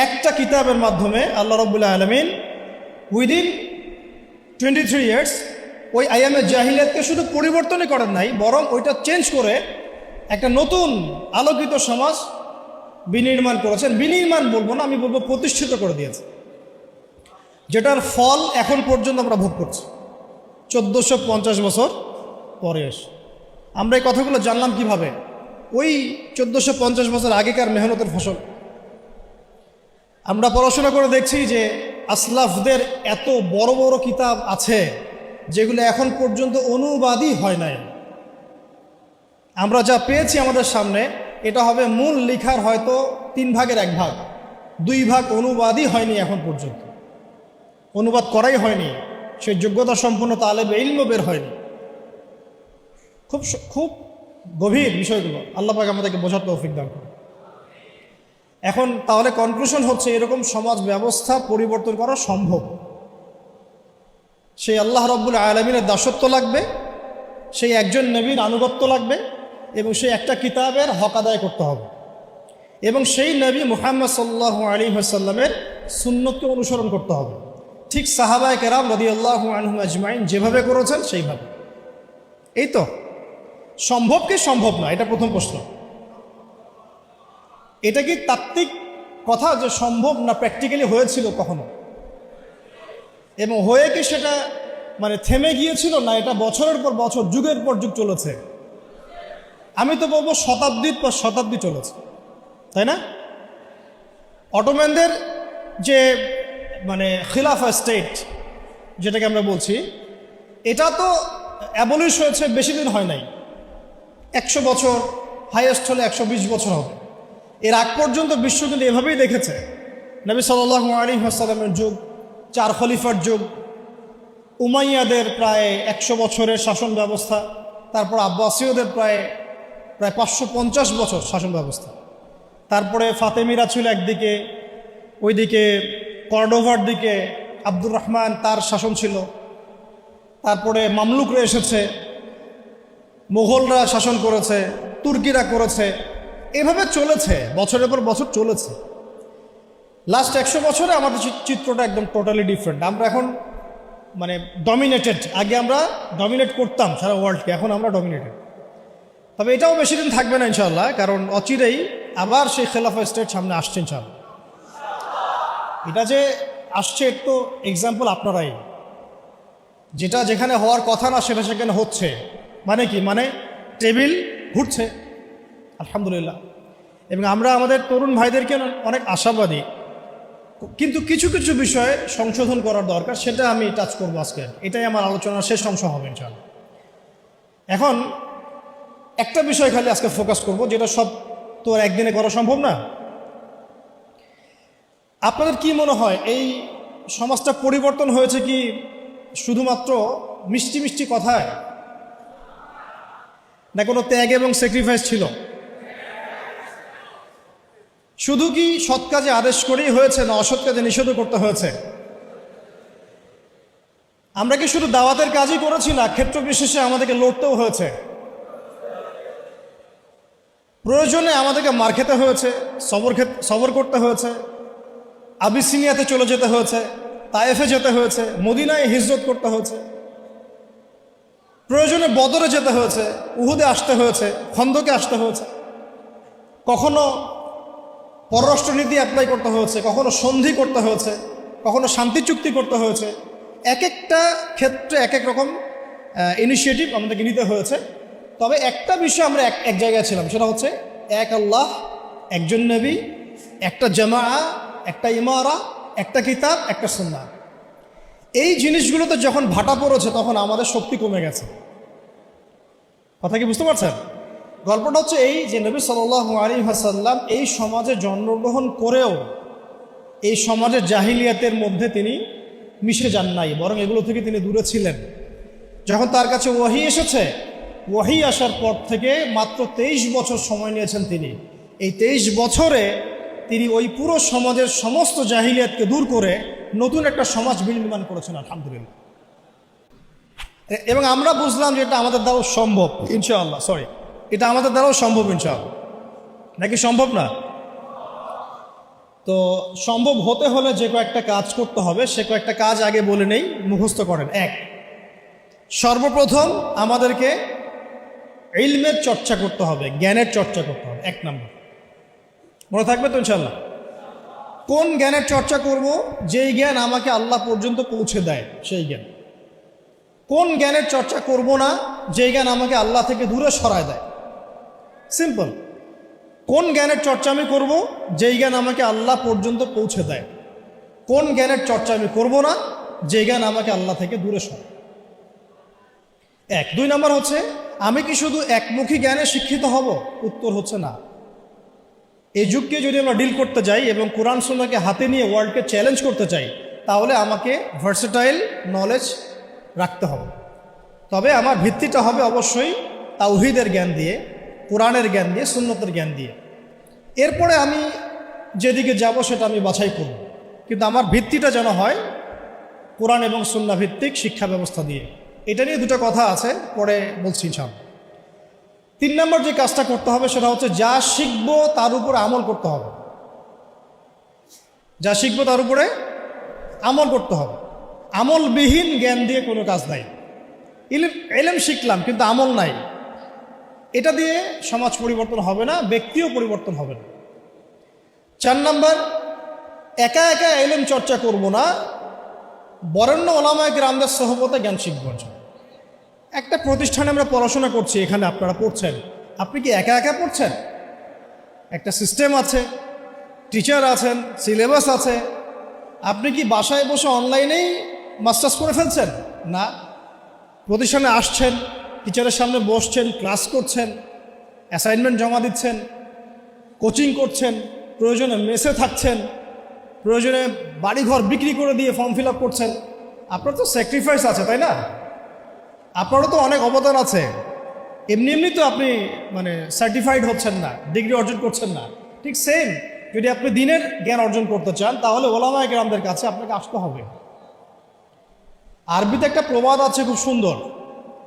একটা কিতাবের মাধ্যমে আল্লাহ রাব্বুল আলামিন উইদিন 23 ইয়ার্স ওই আইয়ামে জাহিলিয়াতকে শুধু পরিবর্তনই করেন নাই, বরং ওইটা চেঞ্জ করে একটা নতুন আলোকিত সমাজ বিনির্মাণ করেছেন। বিনির্মাণ বলবো না, আমি বলবো প্রতিষ্ঠিত করে দিয়েছে, যেটার ফল এখন পর্যন্ত আমরা ভোগ করছি 1450 বছর পরে এসে। আমরা এই কথাগুলো জানলাম কিভাবে? ওই 1450 বছর আগেকার মেহনতের ফসল। আমরা পড়াশোনা করে দেখছি যে আসলাফদের এত বড় বড় কিতাব আছে যেগুলো এখন পর্যন্ত অনুবাদই হয় নাই। আমরা যা পেয়েছি আমাদের সামনে, এটা হবে মূল লেখার হয়তো 3 ভাগের 1 ভাগ, 2 ভাগ অনুবাদই হয়নি এখন পর্যন্ত, অনুবাদ করাই হয়নি, সেই যোগ্যতা সম্পন্ন তালেবে ইলমও বের হয়নি। খুব খুব গভীর বিষয়গুলো, আল্লাহ পাক আমাদেরকে বোঝার তৌফিক দান করে। এখন তাহলে কনক্লুশন হচ্ছে, এরকম সমাজ ব্যবস্থা পরিবর্তন করা সম্ভব। সেই আল্লাহ রাব্বুল আলামিনের দাসত্ব লাগবে, সেই একজন নবীর আনুগত্য লাগবে, এবং সেই একটা কিতাবের হক আদায় করতে হবে, এবং সেই নবী মুহাম্মদ সাল্লাল্লাহু আলাইহি ওয়াসাল্লামের সুন্নতকে অনুসরণ করতে হবে, ঠিক সাহাবায়ে কেরাম রাদিয়াল্লাহু আনহুম আজমাইন যেভাবে করেছেন সেইভাবে। এই তো সম্ভব কি সম্ভব না, এটা প্রথম প্রশ্ন। এটা কি তাত্ত্বিক কথা যে সম্ভব না প্র্যাকটিক্যালি হয়েছিল কখনো, এবং হয়ে কি সেটা মানে থেমে গিয়েছিল না এটা বছরের পর বছর যুগের পর যুগ চলেছে? আমি তো বলবো শতাব্দীর পর শতাব্দী চলেছে, তাই না? অটোম্যানদের যে মানে খিলাফা স্টেট যেটাকে আমরা বলছি, এটা তো অ্যাবলিশ হয়েছে বেশি দিন হয় নাই, 100 বছর, হাইয়েস্ট হলে 120 বছর হবে। এর আগ পর্যন্ত বিশ্ব কিন্তু এভাবেই দেখেছে। নবী সাল্লাল্লাহু আলাইহি ওয়াসাল্লামের যুগ, 4 খলিফার যুগ, উমাইয়াদের প্রায় 100 বছরের শাসন ব্যবস্থা, তারপর আব্বাসীয়দের প্রায় 550 বছর শাসন ব্যবস্থা, তারপরে ফাতেমিরা ছিল একদিকে, ওইদিকে কর্ডোভার দিকে আব্দুর রহমান তার শাসন ছিল, তারপরে মামলুকরা এসেছে, মোগলরা শাসন করেছে, তুর্কিরা করেছে, এভাবে চলেছে, বছরের পর বছর চলেছে। লাস্ট 100 বছরে আমাদের চিত্রটা একদম টোটালি ডিফারেন্ট। আমরা এখন মানে ডমিনেটেড, আগে আমরা ডমিনেট করতাম সারা ওয়ার্ল্ডকে, এখন আমরা ডমিনেটেড। তবে এটাও বেশি দিন থাকবে না ইনশাআল্লাহ, কারণ অচিরেই আবার সেই খেলাফা স্টেট সামনে আসছে ইনশাআল্লাহ। এটা যে আসছে এর তো এক্সাম্পল আপনারাই, যেটা যেখানে হওয়ার কথা না সেটা সেখানে হচ্ছে। মানে কি? মানে টেবিল ঘুরছে, আলহামদুলিল্লাহ। এবং আমরা আমাদের তরুণ ভাইদেরকে অনেক আশাবাদী, কিন্তু কিছু কিছু বিষয়ে সংশোধন করার দরকার, সেটা আমি টাচ করবো আজকে। এটাই আমার আলোচনার শেষ অংশ হবে ইনশাআল্লাহ। এখন একটা বিষয় খালি আজকে ফোকাস করব, যেটা সব তো আর একদিনে করা সম্ভব না। আপনাদের কি মনে হয় এই সমাজটা পরিবর্তন হয়েছে কি শুধুমাত্র মিষ্টি মিষ্টি কথায়, না কোনো ত্যাগ এবং স্যাক্রিফাইস ছিল? শুধু কি সৎ কাজে আদেশ করেই হয়েছে, না অসৎ কাজে নিষেধও করতে হয়েছে? আমরা কি শুধু দাওয়াতের কাজই করেছি, না ক্ষেত্র বিশেষে আমাদেরকে লড়তেও হয়েছে? প্রয়োজনে আমাদেরকে মার খেতে হয়েছে, সবর করতে হয়েছে, আবিসিনিয়াতে চলে যেতে হয়েছে, তায়েফে যেতে হয়েছে, মদিনায় হিজরত করতে হয়েছে, প্রয়োজনে বদরে যেতে হয়েছে, উহুদে আসতে হয়েছে, খন্দকে আসতে হয়েছে, কখনো পররাষ্ট্রনীতি অ্যাপ্লাই করতে হয়েছে, কখনো সন্ধি করতে হয়েছে, কখনো শান্তি চুক্তি করতে হয়েছে। এক একটা ক্ষেত্রে এক এক রকম ইনিশিয়েটিভ আমাদেরকে নিতে হয়েছে। তবে একটা বিষয় আমরা এক জায়গায় ছিলাম, সেটা হচ্ছে এক আল্লাহ, একজন নবী, একটা জামা, একটা ইমারা, একটা কিতাব, একটা সুন্নাহ। এই জিনিসগুলোতে যখন ভাটা পড়েছে তখন আমাদের শক্তি কমে গেছে। কথা কি বুঝতে পারছেন? গল্পটা হচ্ছে এই যে নবী সাল্লাল্লাহু আলাইহি ওয়াসাল্লাম এই সমাজে জন্মগ্রহণ করেও এই সমাজের জাহিলিয়াতের মধ্যে তিনি মিশে যান নাই, বরং এগুলো থেকে তিনি দূরে ছিলেন। যখন তার কাছে ওয়াহি এসেছে, ওয়াহি আসার পর থেকে মাত্র 23 বছর সময় নিয়েছেন তিনি। এই 23 বছরে তিনি ওই পুরো সমাজের সমস্ত জাহিলিয়াতকে দূর করে নতুন একটা সমাজ বিনির্মাণ করেছেন, আলহামদুলিল্লাহ। এবং আমরা বুঝলাম যে এটা আমাদের দ্বারাও সম্ভব ইনশাআল্লাহ। এটা আমাদের দ্বারাও সম্ভব ইনশাআল্লাহ। নাকি সম্ভব না? তো সম্ভব হতে হলে যে কয়েকটা কাজ করতে হবে, সে কয়েকটা কাজ আগে বলে নেই, মুখস্থ করেন। এক, সর্বপ্রথম আমাদেরকে ইলমের চর্চা করতে হবে, জ্ঞানের চর্চা করতে হবে। 1 নম্বর, মনে থাকবে তো ইনশাল্লাহ? কোন জ্ঞানের চর্চা করব? যেই জ্ঞান আমাকে আল্লাহ পর্যন্ত পৌঁছে দেয় সেই জ্ঞান। কোন জ্ঞানের চর্চা করব না? যেই জ্ঞান আমাকে আল্লাহ থেকে দূরে সরায় দেয়। সিম্পল। কোন জ্ঞানের চর্চা আমি করব? যেই জ্ঞান আমাকে আল্লাহ পর্যন্ত পৌঁছে দেয়। কোন জ্ঞানের চর্চা আমি করব না? যে জ্ঞান আমাকে আল্লাহ থেকে দূরে সরায়। 1। 2 নম্বর হচ্ছে, আমি কি শুধু একমুখী জ্ঞানে শিক্ষিত হব? উত্তর হচ্ছে না। এই যুগকে যদি আমরা ডিল করতে যাই এবং কোরআন সুন্নাহকে হাতে নিয়ে ওয়ার্ল্ডকে চ্যালেঞ্জ করতে চাই, তাহলে আমাকে ভার্সেটাইল নলেজ রাখতে হবে। তবে আমার ভিত্তিটা হবে অবশ্যই তাওহীদের জ্ঞান দিয়ে, কোরআনের জ্ঞান দিয়ে, সুন্নতের জ্ঞান দিয়ে। এরপরে আমি যেদিকে যাব সেটা আমি বাছাই করব, কিন্তু আমার ভিত্তিটা যেন হয় কোরআন এবং সুন্নাহ ভিত্তিক শিক্ষা ব্যবস্থা দিয়ে। এটা নিয়ে দুটো কথা আছে, পরে বলছি ইনশাআল্লাহ। 3 নম্বর যে কাজটা করতে হবে সেটা হচ্ছে, যা শিখব তার উপরে আমল করতে হবে। যা শিখব তার উপরে আমল করতে হবে। আমলবিহীন জ্ঞান দিয়ে কোনো কাজ নাই। ইলম শিখলাম কিন্তু আমল নাই, এটা দিয়ে সমাজ পরিবর্তন হবে না, ব্যক্তিও পরিবর্তন হবে না। 4 নম্বর, একা একা ইলম চর্চা করব না, বরেণ্য ওলামায়ে কেরামদের সোহবতে জ্ঞান শিখব। একটা প্রতিষ্ঠানে আমরা পড়াশোনা করছি, এখানে আপনারা পড়ছেন, আপনি কি একা একা পড়ছেন? একটা সিস্টেম আছে, টিচার আছেন, সিলেবাস আছে। আপনি কি বাসায় বসে অনলাইনেই মাস্টার্স করে ফেলছেন? না, প্রতিষ্ঠানে আসছেন, টিচারের সামনে বসছেন, ক্লাস করছেন, অ্যাসাইনমেন্ট জমা দিচ্ছেন, কোচিং করছেন, প্রয়োজনে মেসে থাকছেন, প্রয়োজনে বাড়িঘর বিক্রি করে দিয়ে ফর্ম ফিল আপ করছেন। আপনার তো স্যাক্রিফাইস আছে, তাই না? আপনারও তো অনেক অবদান আছে। এমনি এমনি তো আপনি সার্টিফাইড হচ্ছেন না, ডিগ্রি অর্জন করছেন না। ঠিক সেম, যদি আপনি দিনের জ্ঞান অর্জন করতে চান, তাহলে ওলামায়ে কেরামদের কাছে আপনাকে আসতে হবে। আরবিতে একটা প্রবাদ আছে খুব সুন্দর,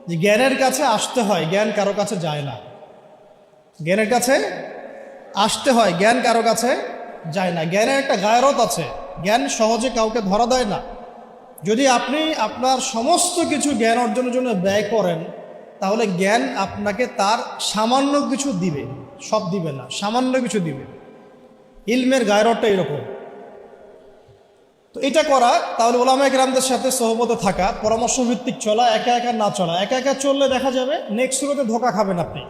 যে জ্ঞানের কাছে আসতে হয়, জ্ঞান কারো কাছে যায় না। জ্ঞানের কাছে আসতে হয়, জ্ঞান কারো কাছে যায় না। জ্ঞানের একটা গায়রত আছে, জ্ঞান সহজে কাউকে ধরা দেয় না। যদি আপনি আপনার সমস্ত কিছু জ্ঞান অর্জনের জন্য ব্যয় করেন, তাহলে জ্ঞান আপনাকে তার সামান্য কিছু দিবে, সব দিবে না, সামান্য কিছু দিবে। ইলমের গায়রতটা এরকম। তো এটা করা, তাহলে ওলামায়ে কেরামদের সাথে সোহবতে থাকা, পরামর্শ ভিত্তিক চলা, একা একা না চলা। একা একা চললে দেখা যাবে নেক্সট শুরুতে ধোকা খাবেন আপনি।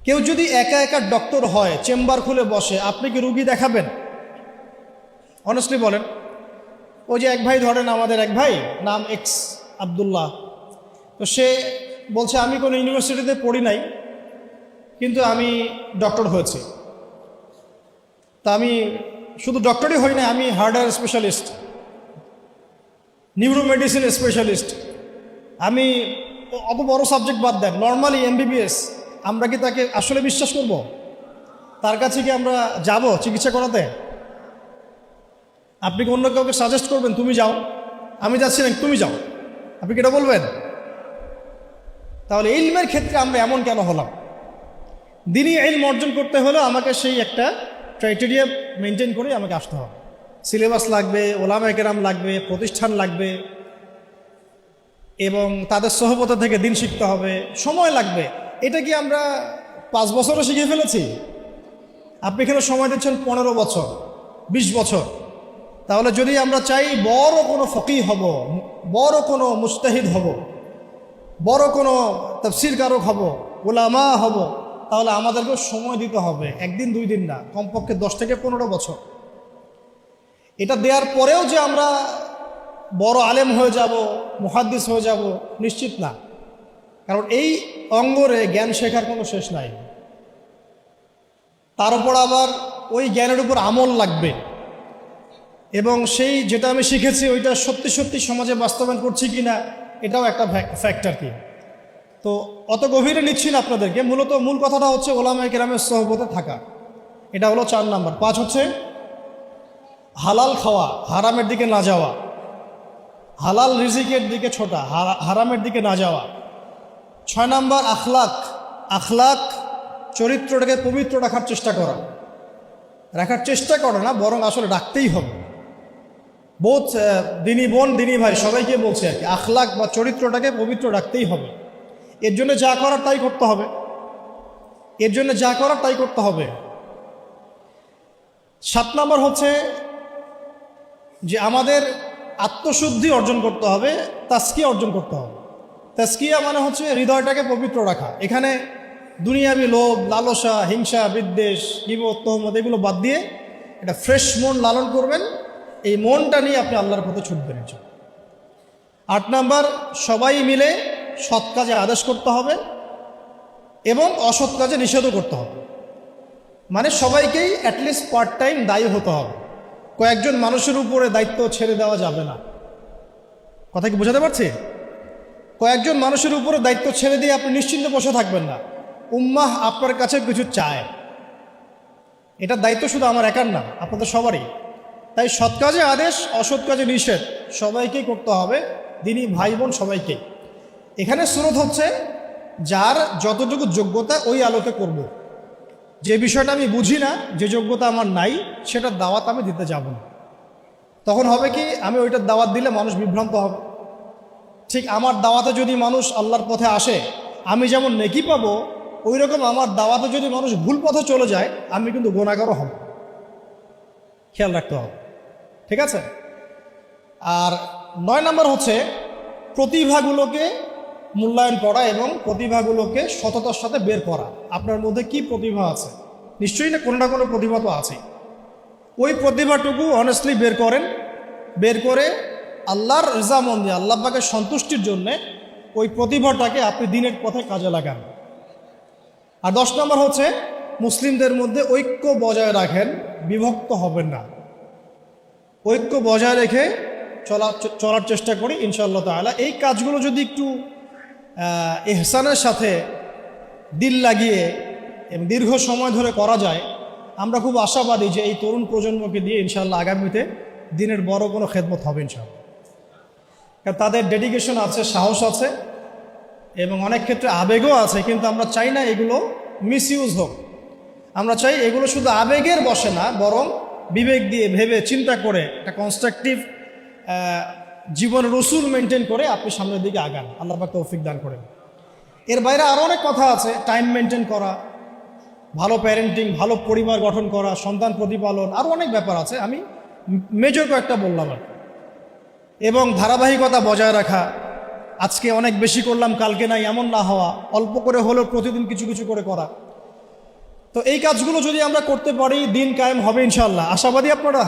কেউ যদি একা একা ডক্টর হয়, চেম্বার খুলে বসে, আপনি কি রুগী দেখাবেন? অনেস্টলি বলেন। ওই যে এক ভাই, ধরেন আমাদের এক ভাই, নাম এক্স আব্দুল্লাহ, তো সে বলছে আমি কোনো ইউনিভার্সিটিতে পড়ি নাই, কিন্তু আমি ডক্টর হয়েছি। তা আমি শুধু ডক্টরই হই না, আমি হার্টওয়্যার স্পেশালিস্ট, নিউরো মেডিসিন স্পেশালিস্ট। আমি অত বড় সাবজেক্ট বাদ দেন, নর্মালি এমবিবিএস। আমরা কি তাকে আসলে বিশ্বাস করব? তার কাছে কি আমরা যাব চিকিৎসা করাতে? আপনি কি অন্য কাউকে সাজেস্ট করবেন, তুমি যাও? আমি যাচ্ছি না, তুমি যাও, আপনি কি এটা বলবেন? তাহলে ইলমের ক্ষেত্রে আমরা এমন কেন হলাম? দিনই ইলম অর্জন করতে হলে আমাকে সেই একটা ক্রাইটেরিয়া মেনটেন করে আমাকে আসতে হবে। সিলেবাস লাগবে, ওলামায়ে কেরাম লাগবে, প্রতিষ্ঠান লাগবে, এবং তাদের সোহবত থেকে দিন শিখতে হবে, সময় লাগবে। এটা কি আমরা 5 বছরে শিখে ফেলেছি? আপনি এখানে সময় দিচ্ছেন 15 বছর, 20 বছর। তাহলে যদি আমরা চাই বড় কোনো ফকিহ হব, বড় কোনো মুজতাহিদ হব, বড় কোনো তাফসীর কারক হব, উলামা হব, তাহলে আমাদেরকে সময় দিতে হবে, 1 দিন 2 দিন না, কমপক্ষে 10 থেকে 15 বছর। এটা দেওয়ার পরেও যে আমরা বড় আলেম হয়ে যাব, মুহাদ্দিস হয়ে যাব, নিশ্চিত না। কারণ এই অঙ্গরে জ্ঞান শেখার কোনো শেষ নাই। তার উপর আবার ওই জ্ঞানের উপর আমল লাগবে, এবং সেই যেটা আমি শিখেছি ওইটা সত্যি সত্যি সমাজে বাস্তবায়ন করছি কিনা, এটাও একটা ফ্যাক্টর। কি তো অত গভীরে নিচ্ছি না আপনাদেরকে। মূল কথাটা হচ্ছে ওলামায়ে কেরামের সোহবতে থাকা, এটা হলো 4 নাম্বার। 5 হচ্ছে হালাল খাওয়া, হারামের দিকে না যাওয়া, হালাল রিজিকের দিকে ছোটা, হারামের দিকে না যাওয়া। 6 নাম্বার আখলাক, চরিত্রটাকে পবিত্র রাখার চেষ্টা করা। রাখার চেষ্টা করে না, বরং আসলে রাখতেই হবে। বোধ দিনী বোন দিনী ভাই সবাইকে বলছে আর কি, আখলাক বা চরিত্রটাকে পবিত্র রাখতেই হবে। এর জন্য যা করার তাই করতে হবে, এর জন্য যা করার তাই করতে হবে। 7 নম্বর হচ্ছে যে আমাদের আত্মশুদ্ধি অর্জন করতে হবে, তাসকিয়া অর্জন করতে হবে। তাসকিয়া মানে হচ্ছে হৃদয়টাকে পবিত্র রাখা। এখানে দুনিয়াবি লোভ, লালসা, হিংসা, বিদ্বেষ, গীবত, তহমত এগুলো বাদ দিয়ে একটা ফ্রেশ মন লালন করবেন। এই মনটা নিয়ে আপনি আল্লাহর পথে ছুটবেন। 8 নাম্বার, সবাই মিলে সৎ কাজে আদেশ করতে হবে এবং অসৎ কাজে নিষেধও করতে হবে। মানে সবাইকেই অ্যাটলিস্ট পার্ট টাইম দায়ী হতে হবে। কয়েকজন মানুষের উপরে দায়িত্ব ছেড়ে দেওয়া যাবে না। কথা কি বোঝাতে পারছি? কয়েকজন মানুষের উপরে দায়িত্ব ছেড়ে দিয়ে আপনি নিশ্চিন্তে বসে থাকবেন না। উম্মাহ আপনার কাছে কিছু চায়, এটা দায়িত্ব শুধু আমার একার না, আপনাদের সবারই। তাই সৎ কাজে আদেশ, অসৎ কাজে নিষেধ সবাইকেই করতে হবে, দিনী ভাই বোন সবাইকেই। এখানে সুরত হচ্ছে যার যতটুকু যোগ্যতা ওই আলোকে করব। যে বিষয়টা আমি বুঝি না, যে যোগ্যতা আমার নাই, সেটার দাওয়াত আমি দিতে যাব না। তখন হবে কি, আমি ওইটার দাওয়াত দিলে মানুষ বিভ্রান্ত হবে। ঠিক আমার দাওয়াতে যদি মানুষ আল্লাহর পথে আসে, আমি যেমন নেকি পাবো, ওই রকম আমার দাওয়াতে যদি মানুষ ভুল পথে চলে যায়, আমি কিন্তু গুনাহগারও হব। খেয়াল রাখতে হবে, ঠিক আছে? আর 9 নম্বর হচ্ছে প্রতিভাগুলোকে মূল্যায়ন করা এবং প্রতিভাগুলোকে সততার সাথে বের করা। আপনার মধ্যে কি প্রতিভা আছে, নিশ্চয়ই না কোনো না কোনো প্রতিভা তো আছে। ওই প্রতিভাটুকু অনেস্টলি বের করেন, বের করে আল্লাহর রেজামন্দি, আল্লাহ পাকের সন্তুষ্টির জন্যে ওই প্রতিভাটাকে আপনি দিনের পথে কাজে লাগান। আর 10 নম্বর হচ্ছে মুসলিমদের মধ্যে ঐক্য বজায় রাখেন, বিভক্ত হবেন না। ঐক্য বজায় রেখে চলার চেষ্টা করি ইনশাআল্লাহ তাআলা। এই কাজগুলো যদি একটু ইহসানের সাথে দিল লাগিয়ে এবং দীর্ঘ সময় ধরে করা যায়, আমরা খুব আশাবাদী যে এই তরুণ প্রজন্মকে দিয়ে ইনশাআল্লাহ আগামীতে দিনের বড় কোনো খেদমত হবে ইনশাআল্লাহ। কারণ তাদের ডেডিকেশন আছে, সাহস আছে এবং অনেক ক্ষেত্রে আবেগও আছে, কিন্তু আমরা চাই না এগুলো মিসইউজ হোক। আমরা চাই এগুলো শুধু আবেগের বসে না, বরং বিবেক দিয়ে ভেবে চিন্তা করে একটা কনস্ট্রাকটিভ জীবনের উসুল মেনটেন করে আপনি সামনের দিকে আগান। আল্লাহ পাক তৌফিক দান করেন। এর বাইরে আরও অনেক কথা আছে, টাইম মেনটেন করা, ভালো প্যারেন্টিং, ভালো পরিবার গঠন করা, সন্তান প্রতিপালন, আরও অনেক ব্যাপার আছে। আমি মেজর কয়েকটা বললাম আর। এবং ধারাবাহিকতা বজায় রাখা, আজকে অনেক বেশি করলাম কালকে নাই এমন না হওয়া, অল্প করে হলেও প্রতিদিন কিছু কিছু করে করা। তো এই কাজগুলো যদি আমরা করতে পারি, দিন কায়েম হবে ইনশাআল্লাহ। আশাবাদী আপনারা?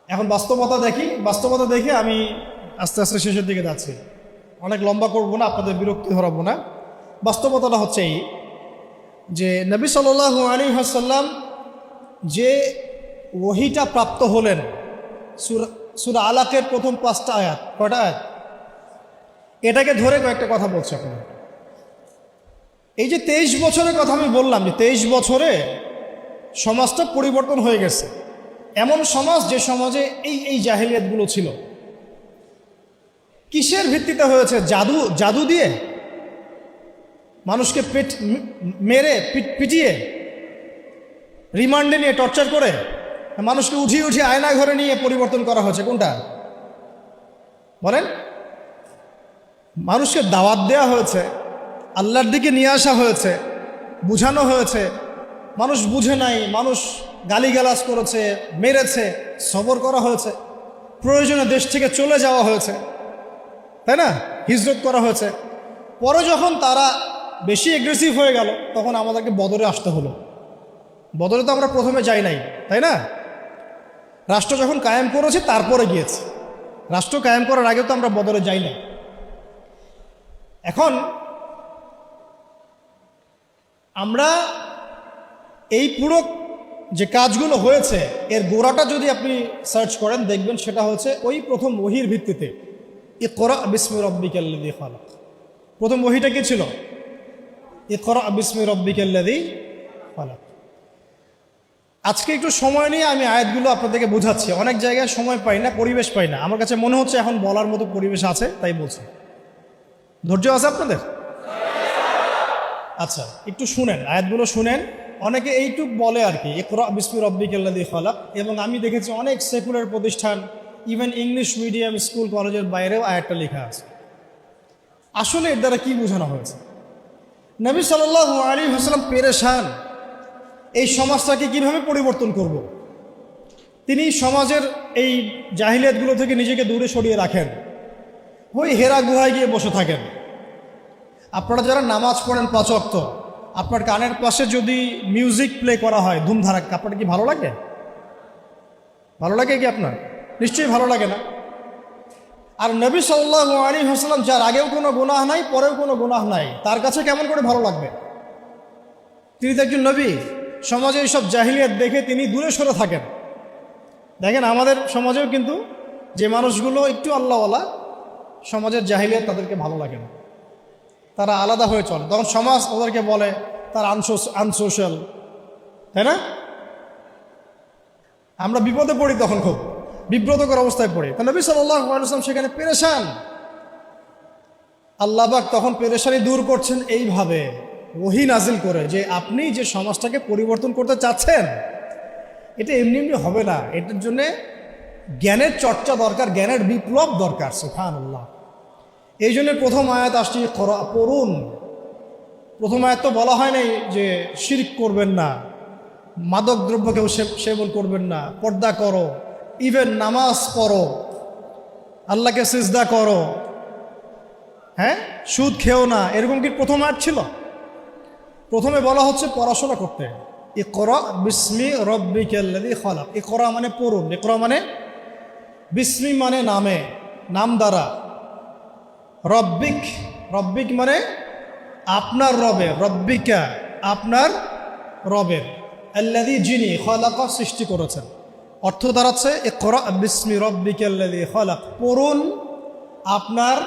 এখন বাস্তবতা দেখে আমি আস্তে আস্তে শেষের দিকে যাচ্ছি। অনেক লম্বা করব না, আপনাদের বিরক্তি ধরাবো না। বাস্তবতাটা হচ্ছে এই যে নবী সাল্লাল্লাহু আলাইহি ওয়াসাল্লাম যে ওহীটা প্রাপ্ত হলেন, সূরা আলাকের প্রথম 5টা আয়াত, কয়টা আয়াত? এটাকে ধরে কয়েকটা কথা বলছে আপনার। এই যে 23 বছরের কথা আমি বললাম, যে 23 বছরে সমাজটা পরিবর্তন হয়ে গেছে। এমন সমাজ যে সমাজে এই জাহেলিয়াতগুলো ছিল, কিসের ভিত্তিতে হয়েছে? জাদু দিয়ে, মানুষকে পিটিয়ে, রিমান্ডে নিয়ে টর্চার করে, মানুষকে উঠিয়ে আয়না ঘরে নিয়ে পরিবর্তন করা হয়েছে। কোনটা বলেন? মানুষকে দাওয়াত দেওয়া হয়েছে, আল্লাহর দিকে নিয়ে আসা হয়েছে, বুঝানো হয়েছে, মানুষ বুঝে নাই, মানুষ গালিগালাজ করেছে, মেরেছে, সবর করা হয়েছে, প্রয়োজনে দেশ থেকে চলে যাওয়া হয়েছে, তাই না? হিজরত করা হয়েছে। পরে যখন তারা বেশি এগ্রেসিভ হয়ে গেল, তখন আমাদেরকে বদরে আসতে হলো। বদরে তো আমরা প্রথমে যাই নাই, তাই না? রাষ্ট্র যখন কায়েম করেছে তারপরে গিয়েছে। রাষ্ট্র কায়েম করার আগে তো আমরা বদরে যাই না। এখন আমরা এই পুরো যে কাজগুলো হয়েছে, এর গোড়াটা যদি আপনি সার্চ করেন, দেখবেন সেটা হচ্ছে ওই প্রথম ওহীর ভিত্তিতে। ইকরা বিসমি রাব্বিকাল্লাযী খালাক। প্রথম ওহীটা কি ছিল? ইকরা বিসমি রাব্বিকাল্লাযী খালাক। আজকে একটু সময় নিয়ে আমি আয়াতগুলো আপনাদেরকে বোঝাচ্ছি। অনেক জায়গায় সময় পাই না, পরিবেশ পাই না। আমার কাছে মনে হচ্ছে এখন বলার মতো পরিবেশ আছে, তাই বলছি। ধৈর্য আছে আপনাদের? আচ্ছা, একটু শুনেন, আয়াতগুলো শুনেন, অনেকে এইটুক বলে আর কি, ইকরা বিসমি রব্বিকাল্লাযী খালাক। এবং আমি দেখেছি অনেক সেকুলার প্রতিষ্ঠান, ইভেন ইংলিশ মিডিয়াম স্কুল কলেজের বাইরেও আয়াতটা লেখা আছে। আসলে এর দ্বারা কি বোঝানো হয়েছে? নবী সাল্লাল্লাহু আলাইহি ওয়াসাল্লাম পেরেশান, এই সমাজটাকে কিভাবে পরিবর্তন করব। তিনি সমাজের এই জাহিলিয়াতগুলো থেকে নিজেকে দূরে সরিয়ে রাখেন, ওই হেরা গুহায় গিয়ে বসে থাকেন। আপনারা যারা নামাজ পড়েন 5 ওয়াক্ত, আপনার কানের পাশে যদি মিউজিক প্লে করা হয় ধুমধারাক্কা, আপনার কি ভালো লাগে? ভালো লাগে কি আপনার? নিশ্চয়ই ভালো লাগে না। আর নবী সাল্লাল্লাহু আলাইহি ওয়াসাল্লাম, যার আগেও কোনো গুনাহ নাই, পরেও কোনো গুনাহ নাই, তার কাছে কেমন করে ভালো লাগবে? তিনি তো একজন নবী। সমাজে এইসব জাহিলিয়াত দেখে তিনি দূরে সরে থাকেন। দেখেন আমাদের সমাজেও কিন্তু যে মানুষগুলো একটু আল্লাহওয়ালা, সমাজের জাহিলিয়াত তাদেরকে ভালো লাগে না, তারা আলাদা হয়ে চলে। তখন সমাজ ওদেরকে বলে তার আনসোশ্যাল, তাই না? আমরা বিপদে পড়ি, তখন খুব বিব্রতকর অবস্থায় পড়ি। তা নবী সাল্লাল্লাহু আলাইহি ওয়াসাল্লাম সেখানে পেরেশান। আল্লাহ পাক তখন পেরেশানি দূর করছেন এইভাবে ওহী নাজিল করে, যে আপনি যে সমাজটাকে পরিবর্তন করতে চাচ্ছেন, এটা এমনি এমনি হবে না। এটার জন্যে জ্ঞানের চর্চা দরকার, জ্ঞানের বিপ্লব দরকার। সুবহানাল্লাহ। এই জন্য প্রথম আয়াত আসছে পড়ুন। প্রথম আয়াত তো বলা হয় নাই যে শিরক করবেন না, মাদক দ্রব্য কেউ সেবন করবেন না, পর্দা করো, ইভেন নামাজ পড়ো, আল্লাহকে সিজদা করো, হ্যাঁ, সুদ খেও না, এরকম কি প্রথম আয়াত ছিল? প্রথমে বলা হচ্ছে পড়াশোনা করতে। ইকরা বিসমি রব্বিকাল্লাযী খালাক। ইকরা মানে পড়ুন, ইকরা মানে বিসমি মানে নামে, নাম দ্বারা, রব্বিক, রব্বিক মানে আপনার রবের, রব্বিকা আপনার রবের, আল্লাযী যিনি, খালাকা সৃষ্টি করেছেন। অর্থ দাঁড়াচ্ছে ইকরা বিসমি রব্বিকাল্লাযী খালাক, পড়ুন আপনার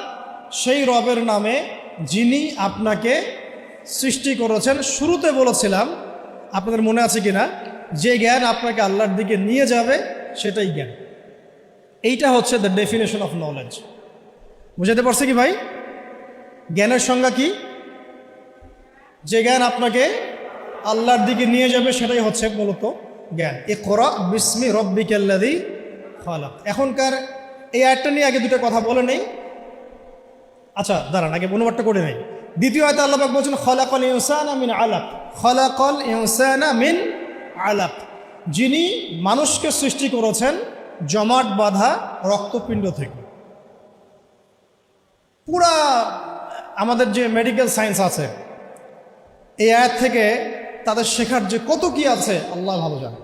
সেই রবের নামে যিনি আপনাকে সৃষ্টি করেছেন। শুরুতে বলেছিলাম, আপনাদের মনে আছে কিনা, যে জ্ঞান আপনাকে আল্লাহর দিকে নিয়ে যাবে সেটাই জ্ঞান। এইটা হচ্ছে দ্য ডেফিনেশন অফ নলেজ। বুঝাতে পারছে কি ভাই? জ্ঞানের সংজ্ঞা কি? যে জ্ঞান আপনাকে আল্লাহর দিকে নিয়ে যাবে সেটাই হচ্ছে মূলত জ্ঞান। ইকরা বিসমি রব্বিকাল্লাযী খালাক। এখনকার এই আয়াতটা নিয়ে আগে দুটো কথা বলে নেই। আচ্ছা দাঁড়ান, আগে অনুবাদটা করে নেই। দ্বিতীয় আয়াতে আল্লাহ পাক বলছেন খালাকাল ইনসানা মিন আলাক, খালাকাল ইনসানা মিন আলাক, যিনি মানুষকে সৃষ্টি করেছেন জমাট বাঁধা রক্তপিণ্ড থেকে। পুরা আমাদের যে মেডিকেল সায়েন্স আছে, এই আয়াত থেকে তাদের শেখার যে কত কি আছে আল্লাহ ভালো জানে।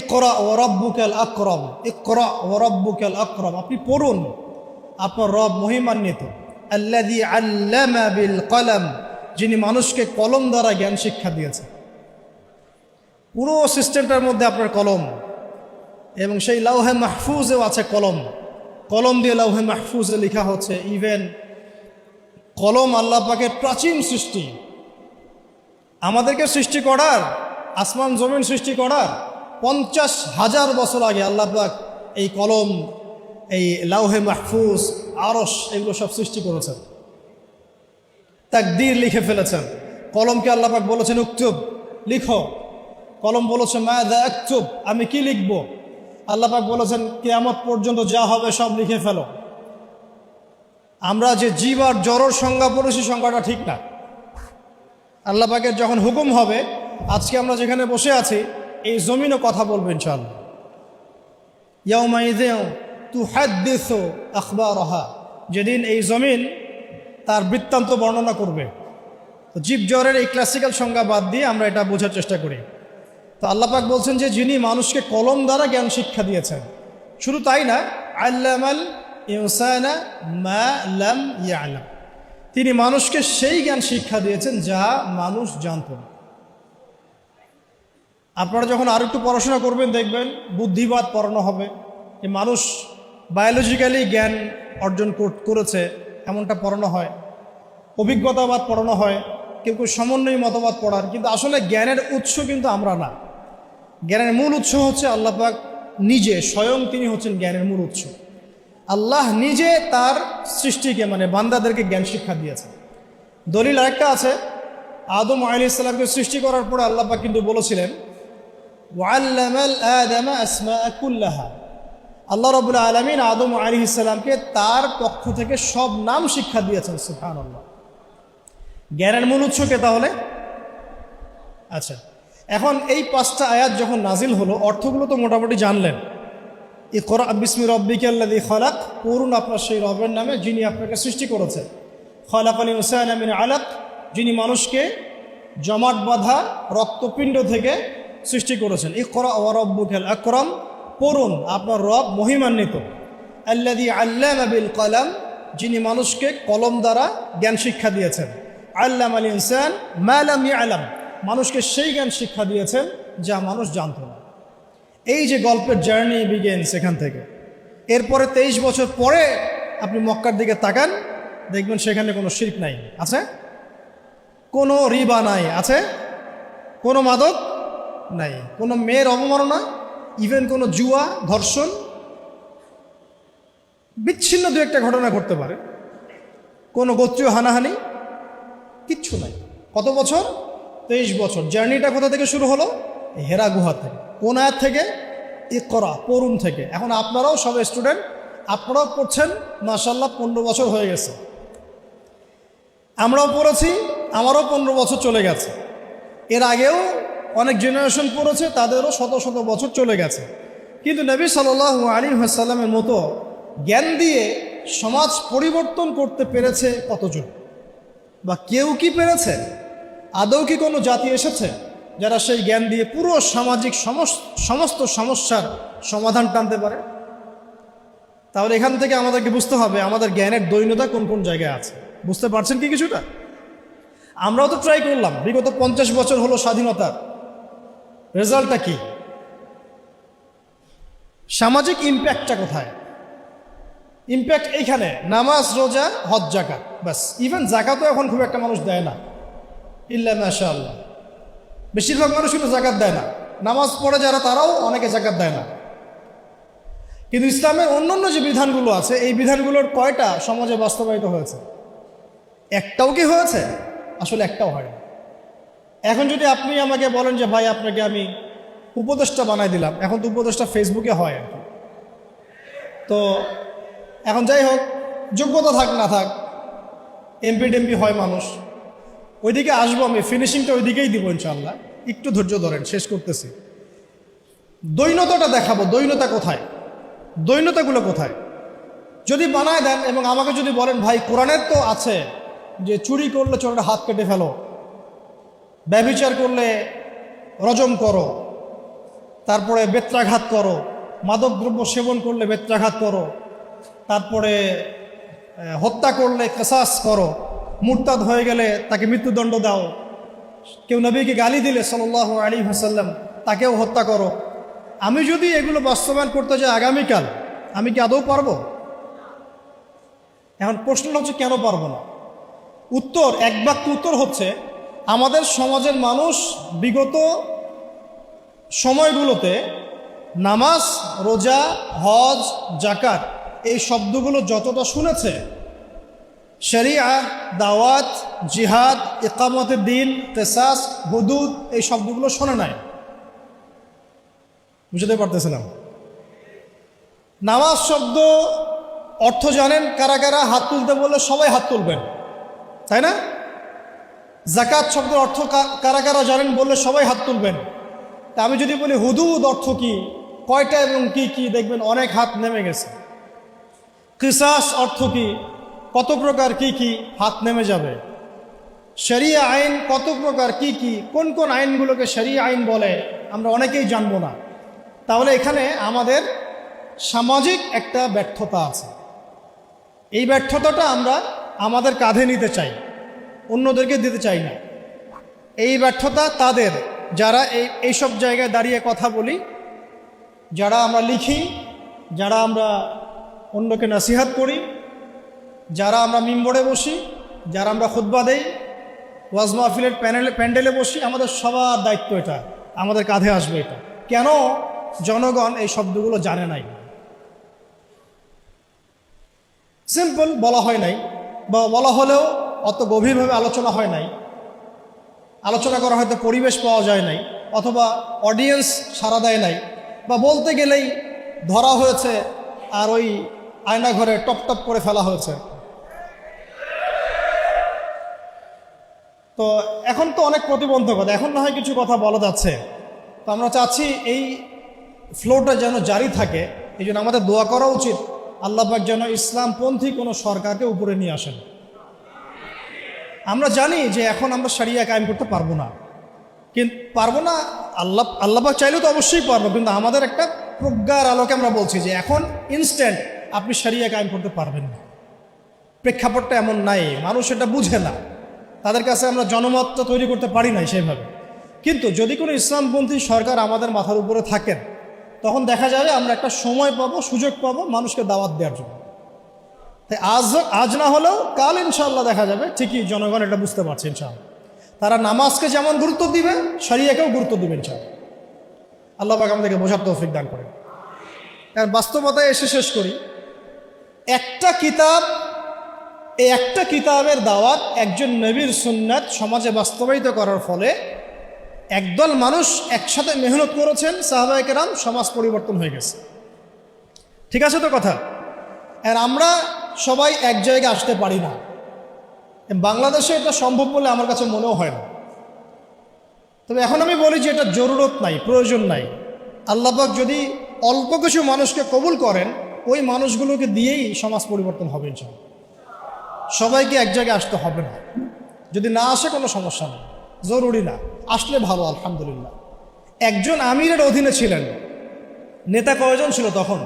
ইকরা ওয়া রাব্বুকাল আকরাম, ইকরা ওয়া রাব্বুকাল আকরাম, আপনি পড়ুন, আপনার রব মহিমান্বিত। আল্লাযী আল্লামা বিল কলম, যিনি মানুষকে কলম দ্বারা জ্ঞান শিক্ষা দিয়েছে। পুরো সিস্টেমটার মধ্যে আপনার কলম, এবং সেই লাউহে মাহফুজেও আছে কলম। কলম দিয়ে লাউহে মাহফুজে লেখা হচ্ছে। ইভেন কলম আল্লাহ পাকের প্রাচীন সৃষ্টি। আমাদেরকে সৃষ্টি করার, আসমান জমিন সৃষ্টি করার 50,000 বছর আগে আল্লাহ পাক এই কলম, এই লাউহে মাহফুজ, আরশ, এগুলো সব সৃষ্টি করেছেন। তাকদীর লিখে ফেলেছেন। কলমকে আল্লাহ পাক বলেছেন উকতুব, লিখো। কলম বলেছে মাযা আকতুব, আমি কি লিখব? আল্লাহ পাক বলেছেন কিয়ামত পর্যন্ত যা হবে সব লিখে ফেলো। আমরা যে জীব আর জড়র সংজ্ঞা পড়েছি, সংজ্ঞাটা ঠিক না। আল্লাহ পাকের যখন হুকুম হবে, আজকে আমরা যেখানে বসে আছি এই জমিনও কথা বলবে ইনশাআল্লাহ। ইয়াউমাইযিন তুহাদ্দিসু আখবারাহা, যেদিন এই জমিন তার বৃত্তান্ত বর্ণনা করবে। তো জীব জড়ের এই ক্লাসিক্যাল সংজ্ঞা বাদ দিয়ে আমরা এটা বোঝার চেষ্টা করি। তো আল্লাহ পাক বলছেন যে যিনি মানুষকে কলম দ্বারা জ্ঞান শিক্ষা দিয়েছেন। শুধু তাই না, আল্লামাল ইনসানা মা লাম ইয়ালাম, তিনি মানুষকে সেই জ্ঞান শিক্ষা দিয়েছেন যা মানুষ জানত না। আপনারা যখন আর একটু পড়াশোনা করবেন দেখবেন বুদ্ধিবাদ পড়ানো হবে, যে মানুষ বায়োলজিক্যালি জ্ঞান অর্জন করেছে এমনটা পড়ানো হয়। অভিজ্ঞতাবাদ পড়ানো হয়, কেউ কেউ সমন্বয়ী মতবাদ পড়ার। কিন্তু আসলে জ্ঞানের উৎস কিন্তু আমরা না। জ্ঞানের মূল উৎস হচ্ছে আল্লাহ পাক নিজে, স্বয়ং তিনি হচ্ছেন জ্ঞানের মূল উৎস। আল্লাহ নিজে তার সৃষ্টিকে, মানে বান্দাদেরকে জ্ঞান শিক্ষা দিয়েছেন। দলিল আরেকটা আছে, আদম আলাইহিস সালামকে সৃষ্টি করার পরে আল্লাহ পাক কিন্তু বলেছিলেন ওয়াল্লামাল আদামা আসমাআ কুল্লাহা, আল্লাহ রাব্বুল আলামিন আদম আলাইহিস সালামকে তার পক্ষ থেকে সব নাম শিক্ষা দিয়েছেন। সুবহানাল্লাহ। জ্ঞানের মূল উৎস কে তাহলে? আচ্ছা, এখন এই 5টা আয়াত যখন নাজিল হলো, অর্থগুলো তো মোটামুটি জানলেন। ইকরা বিসমি রাব্বিকাল্লাযী খালাক, পড়ুন আপনার সেই রবের নামে যিনি আপনাকে সৃষ্টি করেছে। খালাকাল ইনসানা মিন আলাক, যিনি মানুষকে জমাট বাঁধা রক্তপিণ্ড থেকে সৃষ্টি করেছেন। ইকরা ওয়া রাব্বুকাল আকরাম, পড়ুন আপনার রব মহিমান্বিত। আল্লাযী আল্লামা বিল কলম, যিনি মানুষকে কলম দ্বারা জ্ঞান শিক্ষা দিয়েছেন। আল্লামাল ইনসান মা লাম ইয়ালাম, মানুষকে সেই জ্ঞান শিক্ষা দিয়েছেন যা মানুষ জানত না। এই যে গল্পের জার্নি বিগেন্স এখান থেকে। এরপরে 23 বছর পরে আপনি মক্কার দিকে তাকান, দেখবেন সেখানে কোনো শিরক নাই, আছে? কোনো রিবা নাই, আছে? কোনো মাদক নাই, কোনো মেয়ের অবমাননা, ইভেন কোনো জুয়া, ধর্ষণ, বিচ্ছিন্ন দু একটা ঘটনা ঘটতে পারে, কোনো গোত্রীয় হানাহানি, কিচ্ছু নাই। কত বছর? 23 বছর। জার্নিটা কোথা থেকে শুরু হলো? হেরা গুহা থেকে। কোন আয়াত থেকে? ইকরা, পড়ুন থেকে। এখন আপনারাও সব স্টুডেন্ট, আপনারাও পড়ছেন, মাশাআল্লাহ 15 বছর হয়ে গেছে। আমরাও পড়েছি, আমারও 15 বছর চলে গেছে। এর আগেও অনেক জেনারেশন পড়েছে, তাদেরও শত শত বছর চলে গেছে। কিন্তু নবী সাল্লাল্লাহু আলাইহি ওয়াসাল্লামের মতো জ্ঞান দিয়ে সমাজ পরিবর্তন করতে পেরেছে কতজন? বা কেউ কি পেরেছে? আদৌ কি কোনো জাতি এসেছে যারা সেই জ্ঞান দিয়ে পুরো সামাজিক সমস্ত সমস্যার সমাধান টানতে পারে? তাহলে এখান থেকে আমাদেরকে বুঝতে হবে আমাদের জ্ঞানের দৈন্যতা কোন কোন জায়গায় আছে। বুঝতে পারছেন কি কিছুটা? আমরাও তো ট্রাই করলাম, বিগত 50 বছর হলো স্বাধীনতার, রেজাল্টটা কি? সামাজিক ইম্প্যাক্টটা কোথায়? ইম্প্যাক্ট এইখানে, নামাজ, রোজা, হজ, জাকাত, বাস। ইভেন জাকাতও এখন খুব একটা মানুষ দেয় না, ইল্লা মাশাআল্লাহ। বেশিরভাগ মানুষ কিন্তু জাকাত দেয় না। নামাজ পড়ে যারা, তারাও অনেকে জাকাত দেয় না। কিন্তু ইসলামের অন্যান্য যে বিধানগুলো আছে, এই বিধানগুলোর কয়টা সমাজে বাস্তবায়িত হয়েছে? একটাও কি হয়েছে? আসলে একটাও হয় না। এখন যদি আপনি আমাকে বলেন যে ভাই আপনাকে আমি উপদেষ্টা বানাই দিলাম, এখন তো উপদেষ্টা ফেসবুকে হয় আর কি। তো এখন যাই হোক, যোগ্যতা থাক না থাক, এমপি টেমপি হয় মানুষ, ওইদিকে আসবো আমি, ফিনিশিংটা ওইদিকেই দিব ইনশাআল্লাহ। একটু ধৈর্য ধরেন, শেষ করতেছি। দৈন্যতাটা দেখাবো, দৈন্যতা কোথায়, দৈন্যতাগুলো কোথায়। যদি বানায় দেন এবং আমাকে যদি বলেন ভাই কোরআনের তো আছে যে চুরি করলে চোরের হাত কেটে ফেলো, ব্যভিচার করলে রজম করো, তারপরে বেত্রাঘাত করো, মাদকদ্রব্য সেবন করলে বেত্রাঘাত করো, তারপরে হত্যা করলে কিসাস করো, মুরতাদ হয়ে গেলে তাকে মৃত্যুদণ্ড দাও, কেউ নবীকে গালি দিলে সাল্লাল্লাহু আলাইহি ওয়াসাল্লাম তাকেও হত্যা করো। আমি যদি এগুলো বাস্তবায়ন করতে যাই আগামীকাল, আমি কি আদৌ পারবো? এখন প্রশ্নটা হচ্ছে কেন পারবো না? উত্তর, এক বাক্য উত্তর হচ্ছে, আমাদের সমাজের মানুষ বিগত সময়গুলোতে নামাজ, রোজা, হজ, জাকাত এই শব্দগুলো যতটা শুনেছে, শরিয়া, দাওয়াত, জিহাদ, ইকামতের দিন, কিসাস, হুদুদ এই শব্দগুলো শোনে নাই। বুঝতে পারতেছিলাম? নামাজ শব্দ অর্থ জানেন কারা কারা? হাত তুলতে বললে সবাই হাত তুলবেন, তাই না? জাকাত শব্দের অর্থ কারা কারা জানেন বললে সবাই হাত তুলবেন। তা আমি যদি বলি হুদুদ অর্থ কি, কয়টা এবং কি কি, দেখবেন অনেক হাত নেমে গেছে। কিসাস অর্থ কি, কত প্রকার, কি কি, হাত নেমে যাবে। শরিয়া আইন কত প্রকার, কি কি, কোন কোন আইনগুলোকে শরিয়া আইন বলে আমরা অনেকেই জানবো না। তাহলে এখানে আমাদের সামাজিক একটা ব্যর্থতা আছে। এই ব্যর্থতাটা আমরা আমাদের কাঁধে নিতে চাই, অন্যদেরকে দিতে চাই না। এই ব্যর্থতা তাদের যারা এইসব জায়গায় দাঁড়িয়ে কথা বলি, যারা আমরা লিখি, যারা আমরা অন্যকে নসিহত করি, যারা আমরা মিম্বরে বসি, যারা আমরা খুতবা দেই, ওয়াজ মাহফিলের প্যান্ডেলে বসি, আমাদের সবার দায়িত্ব এটা, আমাদের কাঁধে আসবে এটা। কেন জনগণ এই শব্দগুলো জানে নাই? সিম্পল, বলা হয় নাই, বা বলা হলেও অত গভীরভাবে আলোচনা হয় নাই। আলোচনা করা হয়তো পরিবেশ পাওয়া যায় নাই, অথবা অডিয়েন্স সাড়া দেয় নাই, বা বলতে গেলেই ধরা হয়েছে আর ওই আয়নাঘরে টপ টপ করে ফেলা হয়েছে। তো এখন তো অনেক প্রতিবন্ধকতা, এখন না হয় কিছু কথা বলা যাচ্ছে। তো আমরা চাচ্ছি এই ফ্লোটা যেন জারি থাকে। এই জন্য আমাদের দোয়া করা উচিত আল্লাহ পাক যেন ইসলামপন্থী কোনো সরকারকে উপরে নিয়ে আসেন। আমরা জানি যে এখন আমরা শরিয়া কায়েম করতে পারবো না, কিন্তু পারবো না, আল্লাহ পাক চাইলেও তো অবশ্যই পারবো, কিন্তু আমাদের একটা প্রজ্ঞার আলোকে আমরা বলছি যে এখন ইনস্ট্যান্ট আপনি শরিয়া কায়েম করতে পারবেন না। প্রেক্ষাপটটা এমন নাই, মানুষ এটা বুঝে না, তাদের কাছে আমরা জনমতটা তৈরি করতে পারি নাই সেইভাবে। কিন্তু যদি কোনো ইসলামপন্থী সরকার আমাদের মাথার উপরে থাকেন, তখন দেখা যাবে আমরা একটা সময় পাবো, সুযোগ পাবো মানুষকে দাওয়াত দেওয়ার জন্য। তাই আজ না হলেও কাল ইনশাআল্লাহ দেখা যাবে ঠিকই জনগণ এটা বুঝতে পারছে ইনশাআল্লাহ। তারা নামাজকে যেমন গুরুত্ব দিবে, শরিয়াকেও গুরুত্ব দিবে ইনশাআল্লাহ। আল্লাহ পাক আমাদেরকে বোঝার তৌফিক দান করেন। কারণ বাস্তবতায় এসে শেষ করি, একটা কিতাব, এই একটা কিতাবের দাওয়াত, একজন নবীর সুন্নাত সমাজে বাস্তবায়িত করার ফলে একদল মানুষ একসাথে মেহনত করেছেন, সাহাবায়ে কেরাম, সমাজ পরিবর্তন হয়ে গেছে। ঠিক আছে তো কথা? আর আমরা সবাই এক জায়গায় আসতে পারি না। বাংলাদেশে এটা সম্ভব বলে আমার কাছে মনেও হয় না। তবে এখন আমি বলি যে এটা জরুরত নাই, প্রয়োজন নাই। আল্লাহ পাক যদি অল্প কিছু মানুষকে কবুল করেন, ওই মানুষগুলোকে দিয়েই সমাজ পরিবর্তন হবে ইনশাআল্লাহ। সবাইকে এক জায়গায় আসতে হবে না। যদি না আসে কোনো সমস্যা নেই, জরুরি না, আসলে ভালো, আলহামদুলিল্লাহ। একজন আমিরের অধীনে ছিলেন, নেতা কয়জন ছিল তখন?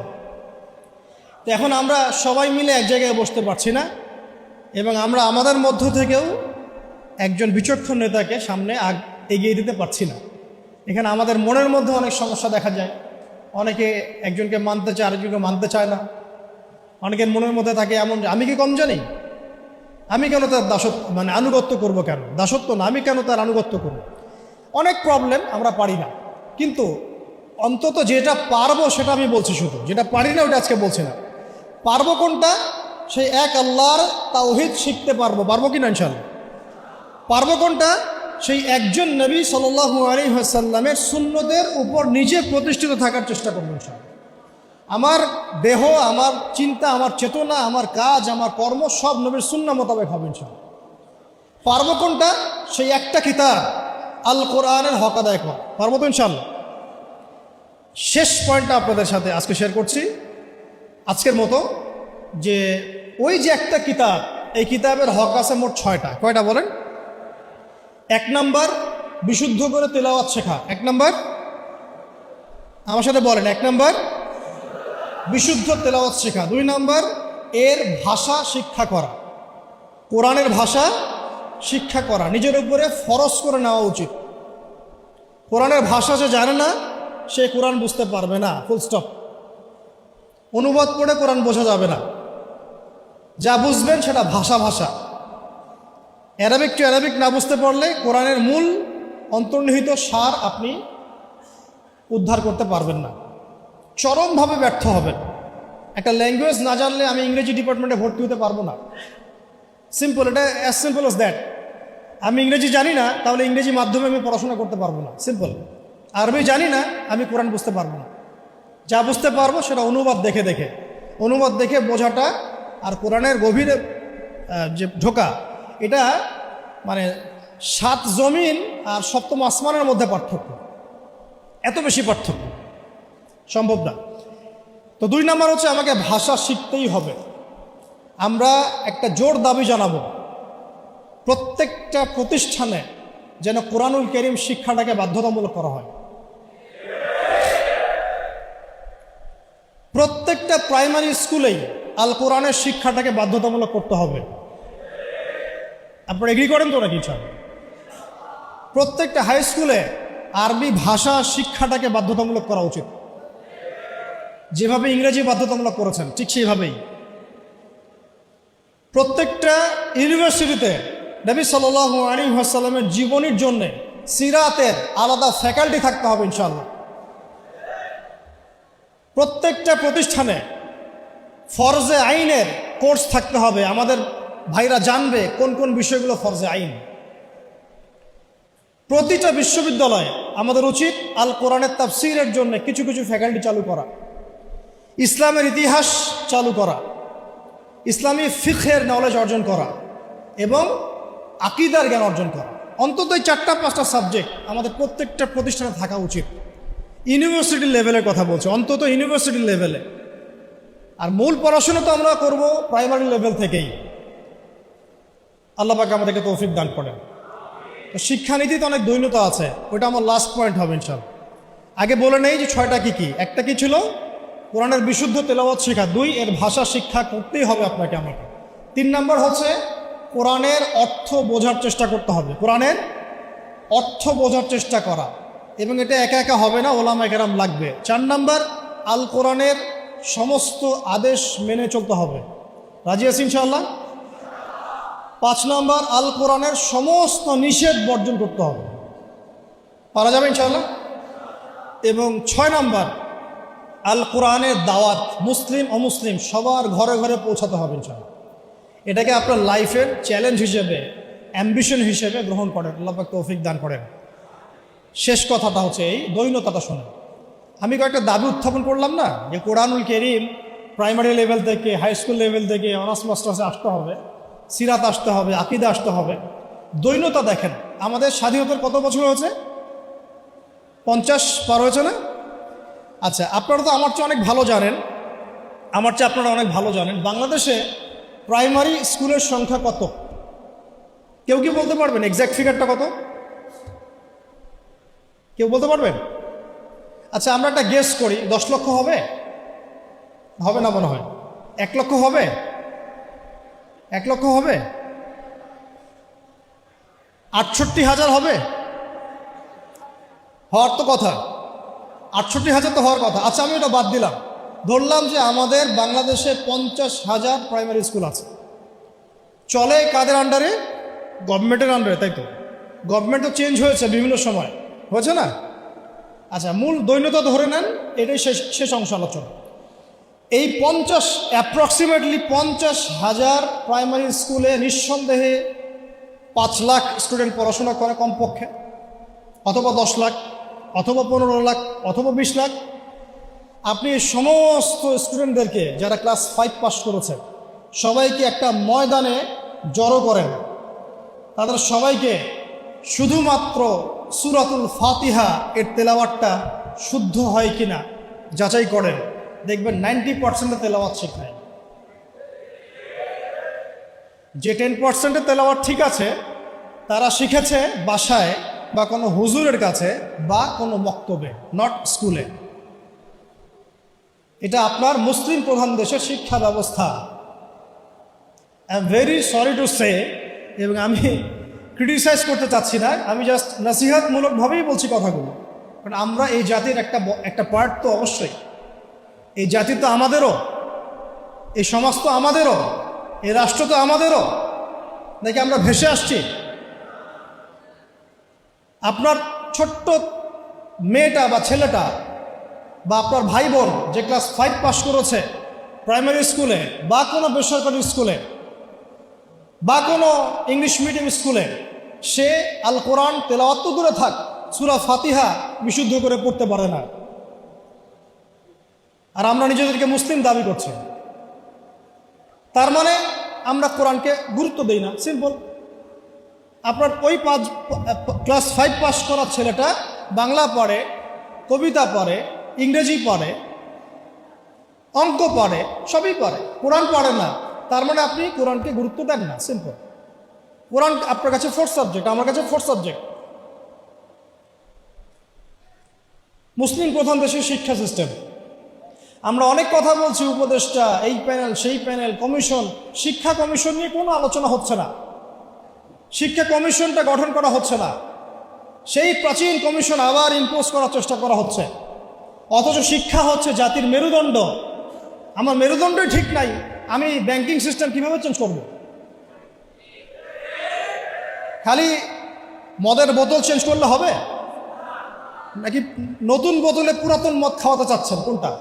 তো এখন আমরা সবাই মিলে এক জায়গায় বসতে পারছি না, এবং আমরা আমাদের মধ্য থেকেও একজন বিচক্ষণ নেতাকে সামনে এগিয়ে দিতে পারছি না। এখানে আমাদের মনের মধ্যে অনেক সমস্যা দেখা যায়। অনেকে একজনকে মানতে চায়, আরেকজনকে মানতে চায় না। অনেকের মনের মধ্যে থাকে এমন যে আমি কি কম জানি, আমি কেন তার আনুগত্য করব, কেন দাসত্ব না, আমি কেন তার আনুগত্য করব। অনেক প্রবলেম, আমরা পারি না। কিন্তু অন্তত যেটা পারবো সেটা আমি বলছি, শুধু যেটা পারি না ওটা আজকে বলছি না। পারবো কোনটা? সেই এক আল্লাহর তাওহীদ শিখতে পারবো কি না ইনশাআল্লাহ? পারবো কোনটা? সেই একজন নবী সাল্লাল্লাহু আলাইহি ওয়াসাল্লামের সুন্নতের উপর নিজে প্রতিষ্ঠিত থাকার চেষ্টা করবো ইনশাআল্লাহ। আমার দেহ, আমার চিন্তা, আমার চেতনা, আমার কাজ, আমার কর্ম সব নবীর সুন্নাহ মোতাবেক হবে ইনশাআল্লাহ। পারবো কোনটা? সেই একটা কিতাব আল কোরআনের হক আদায় করা পারবো তো ইনশাআল্লাহ। শেষ পয়েন্টটা আপনাদের সাথে আজকে শেয়ার করছি আজকের মতো, যে ওই যে একটা কিতাব, এই কিতাবের হক আছে মোট 6টা। কয়টা বলেন? 1 নাম্বার, বিশুদ্ধ করে তেলাওয়াত শেখা। 1 নাম্বার, আমার সাথে বলেন, 1 নাম্বার বিশুদ্ধ তেলাওয়াত শেখা। 2 নাম্বার এর ভাষা শিক্ষা করা, কোরআনের ভাষা শিক্ষা করা, নিজের উপরে ফরজ করে নেওয়া উচিত। কোরআনের ভাষা যে জানে না সে কোরআন বুঝতে পারবে না, ফুল স্টপ। অনুবাদ পড়ে কোরআন বোঝা যাবে না, যা বুঝবেন সেটা ভাষা। অ্যারাবিক টু অ্যারাবিক না বুঝতে পারলে কোরআনের মূল অন্তর্নিহিত সার আপনি উদ্ধার করতে পারবেন না, চরমভাবে ব্যর্থ হবেন। একটা ল্যাঙ্গুয়েজ না জানলে আমি ইংরেজি ডিপার্টমেন্টে ভর্তি হতে পারবো না, সিম্পল, এটা অ্যাজ সিম্পল অ্যাজ দ্যাট। আমি ইংরেজি জানি না, তাহলে ইংরেজি মাধ্যমে আমি পড়াশোনা করতে পারবো না, সিম্পল। আরবি জানি না, আমি কোরআন বুঝতে পারবো না। যা বুঝতে পারবো সেটা অনুবাদ দেখে বোঝাটা আর কোরআনের গভীরে যে ঢোকা, এটা মানে 7 জমিন আর 7ম আসমানের মধ্যে পার্থক্য, এত বেশি পার্থক্য, সম্ভব না। তো 2 নাম্বার হচ্ছে আমাকে ভাষা শিখতেই হবে। আমরা একটা জোর দাবি জানাবো, প্রত্যেকটা প্রতিষ্ঠানে যেন কোরআনুল কারীম শিক্ষাটাকে বাধ্যতামূলক করা হয়। প্রত্যেকটা প্রাইমারি স্কুলেই আল কোরআনের শিক্ষাটাকে বাধ্যতামূলক করতে হবে। আপনারা এগ্রি করেন তো নাকি? প্রত্যেকটা হাই স্কুলে আরবি ভাষা শিক্ষাটাকে বাধ্যতামূলক করা উচিত। যেভাবে ইংরেজি বাধ্যতামূলক করেছেন ঠিক সেইভাবেই প্রত্যেকটা ইউনিভার্সিটিতে নবী সাল্লাল্লাহু আলাইহি ওয়াসাল্লামের জীবনীর জন্য সিরাতের আলাদা ফ্যাকাল্টি থাকতে হবে ইনশাআল্লাহ। প্রত্যেকটা প্রতিষ্ঠানে ফরজে আইনের কোর্স থাকতে হবে, আমাদের ভাইরা জানবে কোন কোন বিষয়গুলো ফরজে আইন। প্রতিটা বিশ্ববিদ্যালয়ে আমাদের উচিত আল কোরআনের তাফসীরের জন্য কিছু কিছু ফ্যাকাল্টি চালু করা, ইসলামের ইতিহাস চালু করা, ইসলামী ফিকহের নলেজ অর্জন করা এবং আকীদার জ্ঞান অর্জন করা। অন্তত এই 4-5টা সাবজেক্ট আমাদের প্রত্যেকটা প্রতিষ্ঠানে থাকা উচিত। ইউনিভার্সিটি লেভেলের কথা বলছে, অন্তত ইউনিভার্সিটি লেভেলে। আর মূল পড়াশোনা তো আমরা করব প্রাইমারি লেভেল থেকেই। আল্লাহ পাক আমাদেরকে তৌফিক দান করেন। তো শিক্ষানীতিতে অনেক দৈন্যতা আছে, ওটা আমার লাস্ট পয়েন্ট হবে ইনশাআল্লাহ। আগে বলে নেই যে 6টা কি কি। একটা কি ছিল? কোরআনের বিশুদ্ধ তেলাওয়াত শেখা। 2, এর ভাষা শিক্ষা করতেই হবে আপনাকে আমাকে। 3 নাম্বার হচ্ছে কোরআনের অর্থ বোঝার চেষ্টা করতে হবে, কোরআনের অর্থ বোঝার চেষ্টা করা, এবং এটা একা একা হবে না, ওলামা কেরাম লাগবে। 4 নাম্বার আল কোরআনের সমস্ত আদেশ মেনে চলতে হবে। রাজি আছি ইনশাআল্লাহ? 5 নাম্বার আল কোরআনের সমস্ত নিষেধ বর্জন করতে হবে। পারা যাবে ইনশাআল্লাহ? এবং 6 নাম্বার আল কোরআনের দাওয়াত মুসলিম অমুসলিম সবার ঘরে ঘরে পৌঁছাতে হবে ইনশাআল্লাহ। এটাকে আপনার লাইফের চ্যালেঞ্জ হিসেবে, অ্যাম্বিশন হিসেবে গ্রহণ করেন। আল্লাহ পাক তৌফিক দান করেন। শেষ কথাটা হচ্ছে এই দৈন্যতাটা শোনেন। আমি কয়েকটা দাবি উত্থাপন করলাম না, যে কোরআনুল কারীম প্রাইমারি লেভেল থেকে, হাই স্কুল লেভেল থেকে অনার্স মাস্টার্সে আসতে হবে, সিরাত আসতে হবে, আকীদা আসতে হবে। দৈন্যতা দেখেন, আমাদের স্বাধীনতার কত বছর হয়েছে? 50 পার হয়েছে না? আচ্ছা, আপনারা তো আমার চেয়ে অনেক ভালো জানেন, আমার চেয়ে আপনারা অনেক ভালো জানেন বাংলাদেশে প্রাইমারি স্কুলের সংখ্যা কত? কেউ কি বলতে পারবেন এক্স্যাক্ট ফিগারটা কত? কেউ বলতে পারবেন? আচ্ছা, আমরা একটা গেস করি, 10 লক্ষ হবে? হবে না মনে হয়। 1 লক্ষ হবে? 1 লক্ষ হবে? 68,000 হবে? হওয়ার তো কথা, 68,000 তো হওয়ার কথা। আচ্ছা, আমি ওটা বাদ দিলাম, ধরলাম যে আমাদের বাংলাদেশে 50,000 প্রাইমারি স্কুল আছে। চলে কাদের আন্ডারে? গভর্নমেন্টের আন্ডারে, তাই তো? গভর্নমেন্ট তো চেঞ্জ হয়েছে বিভিন্ন সময়, হয়েছে না? আচ্ছা, মূল দৈন্যতা ধরে নেন, এটাই শেষ অংশ আলোচনা। এই অ্যাপ্রক্সিমেটলি 50,000 প্রাইমারি স্কুলে নিঃসন্দেহে 5 লাখ স্টুডেন্ট পড়াশোনা করে কমপক্ষে, অথবা 10 লাখ, অথবা 15 লাখ, অথবা 20 লাখ। আপনি সমস্ত স্টুডেন্টদেরকে যারা ক্লাস 5 পাস করেছে সবাইকে একটা ময়দানে জড়ো করেন, তাদের সবাইকে শুধুমাত্র সূরাতুল ফাতিহা এর তেলাওয়াতটা শুদ্ধ হয় কিনা যাচাই করেন, দেখবেন 90% তেলাওয়াত ঠিক নাই। যে 10% তেলাওয়াত ঠিক আছে তারা শিখেছে বাসায় বা কোনো হুজুরের কাছে বা কোনো মক্তবে, নট স্কুলে। এটা আপনার মুসলিম প্রধান দেশের শিক্ষা ব্যবস্থা। I am very sorry to say, এবং আমি ক্রিটিসাইজ করতে চাচ্ছি না, আমি জাস্ট নসিহতমূলকভাবেই বলছি কথাগুলো। কারণ আমরা এই জাতির একটা পার্ট তো অবশ্যই। এই জাতি তো আমাদেরও, এই সমাজ তো আমাদেরও, এই রাষ্ট্র তো আমাদেরও, নাকি আমরা ভেসে আসছি? আপনার ছোট্ট মেয়েটা বা ছেলেটা বা আপনার ভাই বোন যে ক্লাস 5 পাস করেছে প্রাইমারি স্কুলে বা কোনো বেসরকারি স্কুলে বা কোনো ইংলিশ মিডিয়াম স্কুলে, সে আল কোরআন তেলাওয়াত তো দূরে থাক, সূরা ফাতিহা বিশুদ্ধ করে পড়তে পারে না। আর আমরা নিজেদেরকে মুসলিম দাবি করছি, তার মানে আমরা কোরআনকে গুরুত্ব দেই না। সিম্পল। আপনার ওই ক্লাস 5 পাস করা ছেলেটা বাংলা পড়ে, কবিতা পড়ে, ইংরেজি পড়ে, অঙ্ক পড়ে, সবই পড়ে, কোরআন পড়ে না, তার মানে আপনি কোরআনকে গুরুত্ব দেন না। সিম্পল। কোরআন আপনার কাছে 4th সাবজেক্ট, আমার কাছে 4th সাবজেক্ট। মুসলিম প্রধান দেশের শিক্ষা সিস্টেম। আমরা অনেক কথা বলছি, উপদেষ্টা, এই প্যানেল, সেই প্যানেল, কমিশন। শিক্ষা কমিশন নিয়ে কোনো আলোচনা হচ্ছে না, শিক্ষা কমিশনটা গঠন করা হচ্ছে না, সেই প্রাচীন কমিশন আবার ইম্পোজ করার চেষ্টা করা হচ্ছে। অথচ শিক্ষা হচ্ছে জাতির মেরুদণ্ড। আমার মেরুদণ্ডই ঠিক নাই, আমি ব্যাংকিং সিস্টেম কিভাবে চেঞ্জ করব? খালি মদের বোতল চেঞ্জ করলে হবে, নাকি নতুন বোতলে পুরাতন মদ খাওয়াতে চাচ্ছেন? কোনটা?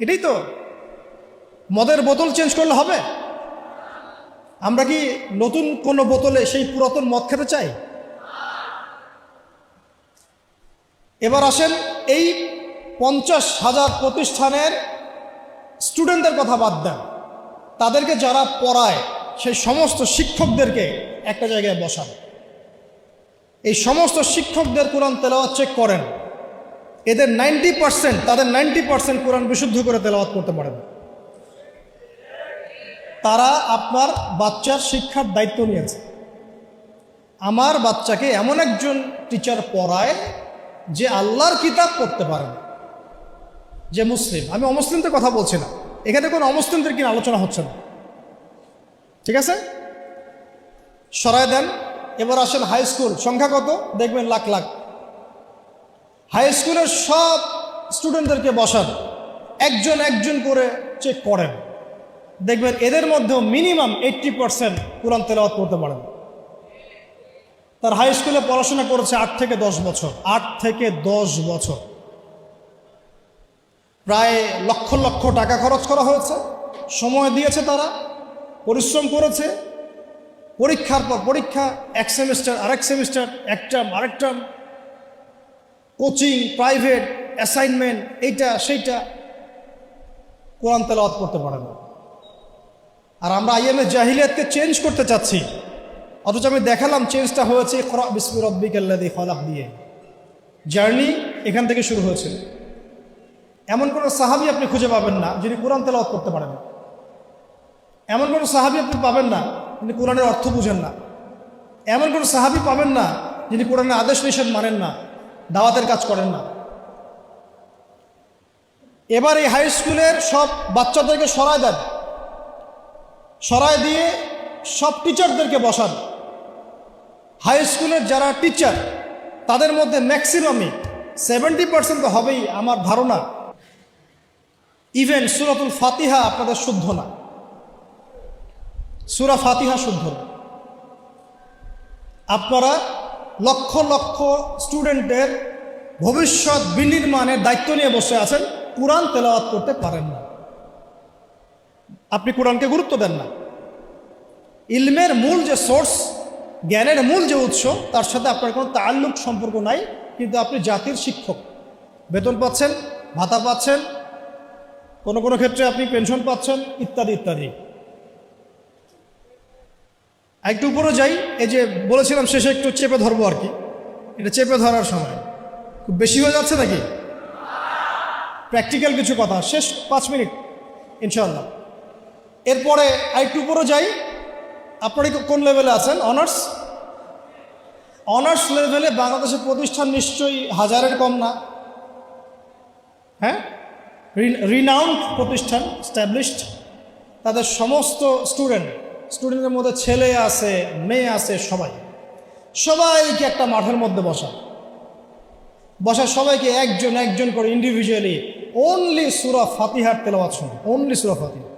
এটাই তো। মদের বোতল চেঞ্জ করলে হবে? আমরা কি নতুন কোনো বোতলে সেই পুরাতন মদ খেতে চাই? এবার আসেন এই 50,000 প্রতিষ্ঠানের স্টুডেন্টদের কথা বাদ দেন, তাদেরকে যারা পড়ায় সেই সমস্ত শিক্ষকদেরকে একটা জায়গায় বসান। এই সমস্ত শিক্ষকদের কোরআন তেলাওয়াত চেক করেন, এদের 90% তাদের 90% কোরআন বিশুদ্ধ করে তেলাওয়াত করতে পারেন। তারা আপনার বাচ্চার শিক্ষার দায়িত্ব নিয়েছে। আমার বাচ্চাকে এমন একজন টিচার পড়ায় যে আল্লাহর কিতাব পড়তে পারেন, যে মুসলিম। আমি অমুসলিমদের কথা বলছি না, এখানে কোনো অমুসলিমদের কিনা আলোচনা হচ্ছে না, ঠিক আছে? সরায় দেন। এবার আসেন হাই স্কুল, সংখ্যা কত দেখবেন? লাখ লাখ। হাই স্কুলের সব স্টুডেন্টদেরকে বসান, একজন একজন করে চেক করেন, দেখবেন এদের মধ্যেও মিনিমাম 80% কোরআন তেলাওয়াত করতে পারেন। তার হাই স্কুলে পড়াশোনা করেছে 8 থেকে 10 বছর, 8 থেকে 10 বছর, প্রায় লক্ষ লক্ষ টাকা খরচ করা হয়েছে, সময় দিয়েছে, তারা পরিশ্রম করেছে, পরীক্ষার পর পরীক্ষা, এক সেমিস্টার আরেক সেমিস্টার, এক টার্ম আরেক টার্ম, কোচিং, প্রাইভেট, অ্যাসাইনমেন্ট, এইটা সেইটা, কোরআন তেলাওয়াত করতে পারে না। আর আমরা আইএমএ জাহিলিয়াতকে চেঞ্জ করতে চাচ্ছি, অথচ আমি দেখালাম চেঞ্জটা হয়েছে ইকরা বিসমি রাব্বিকাল্লাযী খালাক দিয়ে। জার্নি এখান থেকে শুরু হয়েছে। এমন কোনো সাহাবী আপনি খুঁজে পাবেন না যিনি কোরআন তেলাওয়াত করতে পারেন না। এমন কোনো সাহাবী আপনি পাবেন না যিনি কোরআনের অর্থ বুঝেন না। এমন কোনো সাহাবী পাবেন না যিনি কোরআনের আদেশ নিষেধ মানেন না, দাওয়াতের কাজ করেন না। এবার এই হাই স্কুলের সব বাচ্চাদেরকে সরায় দেন, সরায় দিয়ে সব টিচারদেরকে বসান। হাই স্কুলের যারা টিচার তাদের মধ্যে ম্যাক্সিমামই 70% তো হবেই আমার ধারণা, ইভেন সূরাতুল ফাতিহা আপনাদের শুদ্ধ না, সূরা ফাতিহা শুদ্ধ না। আপনারা লক্ষ লক্ষ স্টুডেন্টের ভবিষ্যৎ বিনির্মাণের দায়িত্ব নিয়ে বসে আছেন, কোরআন তেলাওয়াত করতে পারেন না। আপনি কোরআনকে গুরুত্ব দেন না। ইলমের মূল যে সোর্স, জ্ঞানের মূল যে উৎস, তার সাথে আপনার কোনো তাআল্লুক সম্পর্ক নাই, কিন্তু আপনি জাতির শিক্ষক, বেতন পাচ্ছেন, ভাতা পাচ্ছেন, কোনো কোনো ক্ষেত্রে আপনি পেনশন পাচ্ছেন, ইত্যাদি ইত্যাদি। একটু উপরে যাই, এই যে বলেছিলাম শেষে একটু চেপে ধরবো আর কি, এটা চেপে ধরার সময় খুব বেশি হয়ে যাচ্ছে নাকি? প্র্যাকটিক্যাল কিছু কথা, শেষ 5 মিনিট ইনশাআল্লাহ। এরপরে আরেকটু উপরে যাই, আপনারা কোন লেভেলে আছেন? অনার্স। অনার্স লেভেলে বাংলাদেশের প্রতিষ্ঠান নিশ্চয়ই 1000-এর কম না, হ্যাঁ? রিনাউন্ড প্রতিষ্ঠান, স্ট্যাবলিশড। তাদের সমস্ত স্টুডেন্টের মধ্যে ছেলে আছে, মেয়ে আছে, সবাইকে একটা মাঠের মধ্যে বসা সবাইকে একজন একজন করে ইন্ডিভিজুয়ালি অনলি সূরা ফাতিহার তেলাওয়াত শুনুন, অনলি সূরা ফাতিহা।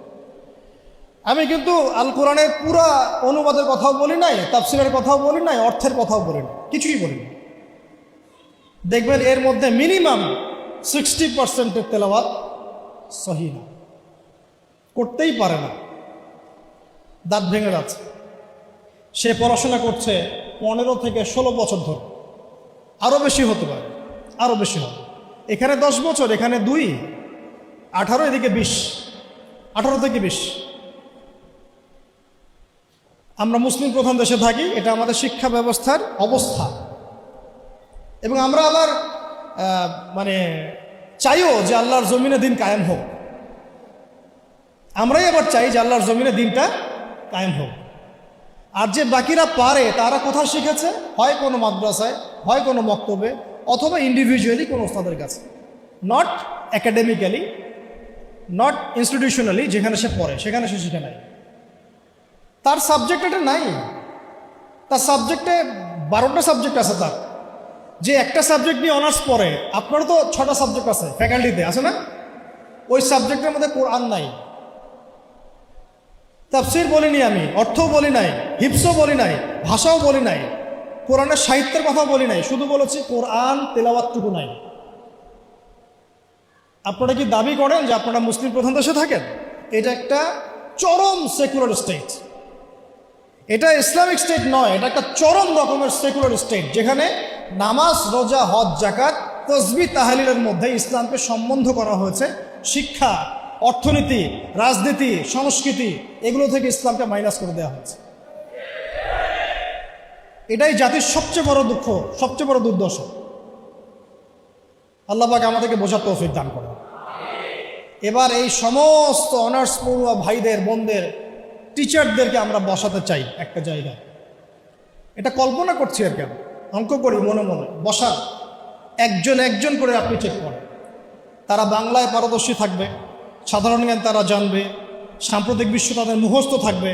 আমি কিন্তু আল কোরআনের পুরা অনুবাদের কথাও বলি নাই, তাফসীরের কথাও বলি নাই, অর্থের কথাও বলি না, কিছুই বলি না। দেখবেন এর মধ্যে মিনিমাম 60%-এর তেলাওয়াত সহিহ না, করতেই পারে না, দাঁত ভেঙে যাচ্ছে। সে পড়াশোনা করছে 15 থেকে 16 বছর ধরে, আরও বেশি হতে পারে, আরও বেশি হবে। এখানে 10 বছর, এখানে 2, 18, এদিকে 20, 18 থেকে 20। আমরা মুসলিম প্রধান দেশে থাকি, এটা আমাদের শিক্ষা ব্যবস্থার অবস্থা। এবং আমরা আবার মানে চাইও যে আল্লাহর জমিনে দিন কায়েম হোক। আমরাই আবার চাই যে আল্লাহর জমিনে দিনটা কায়েম হোক। আর যে বাকিরা পারে তারা কোথায় শিখেছে? হয় কোনো মাদ্রাসায়, হয় কোনো মক্তবে, অথবা ইন্ডিভিজুয়ালি কোনো ওস্তাদের কাছে, নট একাডেমিক্যালি, নট ইনস্টিটিউশনালি। যেখানে সে পড়ে সেখানে সে শিখে নাই, তার সাবজেক্ট এটা নাই। তার সাবজেক্টে 12টা সাবজেক্ট আছে তার। যে একটা সাবজেক্ট নিয়ে অনার্স পড়ে, আপনারও তো 6টা সাবজেক্ট আছে ফ্যাকাল্টিতে, আছে না? ওই সাবজেক্টের মধ্যে কোরআন নাই, তাফসীর বলিনি আমি, অর্থও বলি নাই, হিফজও বলি নাই, ভাষাও বলি নাই, কোরআনের সাহিত্যের কথাও বলি নাই, শুধু বলেছি কোরআন তেলাওয়াতটুকু নাই। আপনারা কি দাবি করেন যে আপনারা মুসলিম প্রধান দেশে থাকেন? এটা একটা চরম সেকুলার স্টেট, এটা ইসলামিক স্টেট নয়, এটা একটা চরম রকমের সেকুলার স্টেট, যেখানে নামাজ, রোজা, হজ, যাকাত তসবিহ তাহলিলের মধ্যে ইসলামকে সম্বন্ধ করা হয়েছে শিক্ষা, অর্থনীতি, রাজনীতি, সংস্কৃতি, এগুলো থেকে ইসলামকে মাইনাস করে দেওয়া হয়েছে। এটাই জাতির সবচেয়ে বড় দুঃখ, সবচেয়ে বড় দুর্দশা। আল্লাহ পাক আমাদেরকে বোঝার তৌফিক দান করেন। এবার এই সমস্ত অনার্স পড়ুয়া ভাইদের, বোনদের, টিচারদেরকে আমরা বসাতে চাই একটা জায়গায়। এটা কল্পনা করছি আর কেন, অঙ্ক করি মনে মনে, বসান, একজন একজন করে আপনি চেক করেন। তারা বাংলায় পারদর্শী থাকবে, সাধারণ জ্ঞান তারা জানবে, সাম্প্রতিক বিশ্ব তাদের মুখস্থ থাকবে,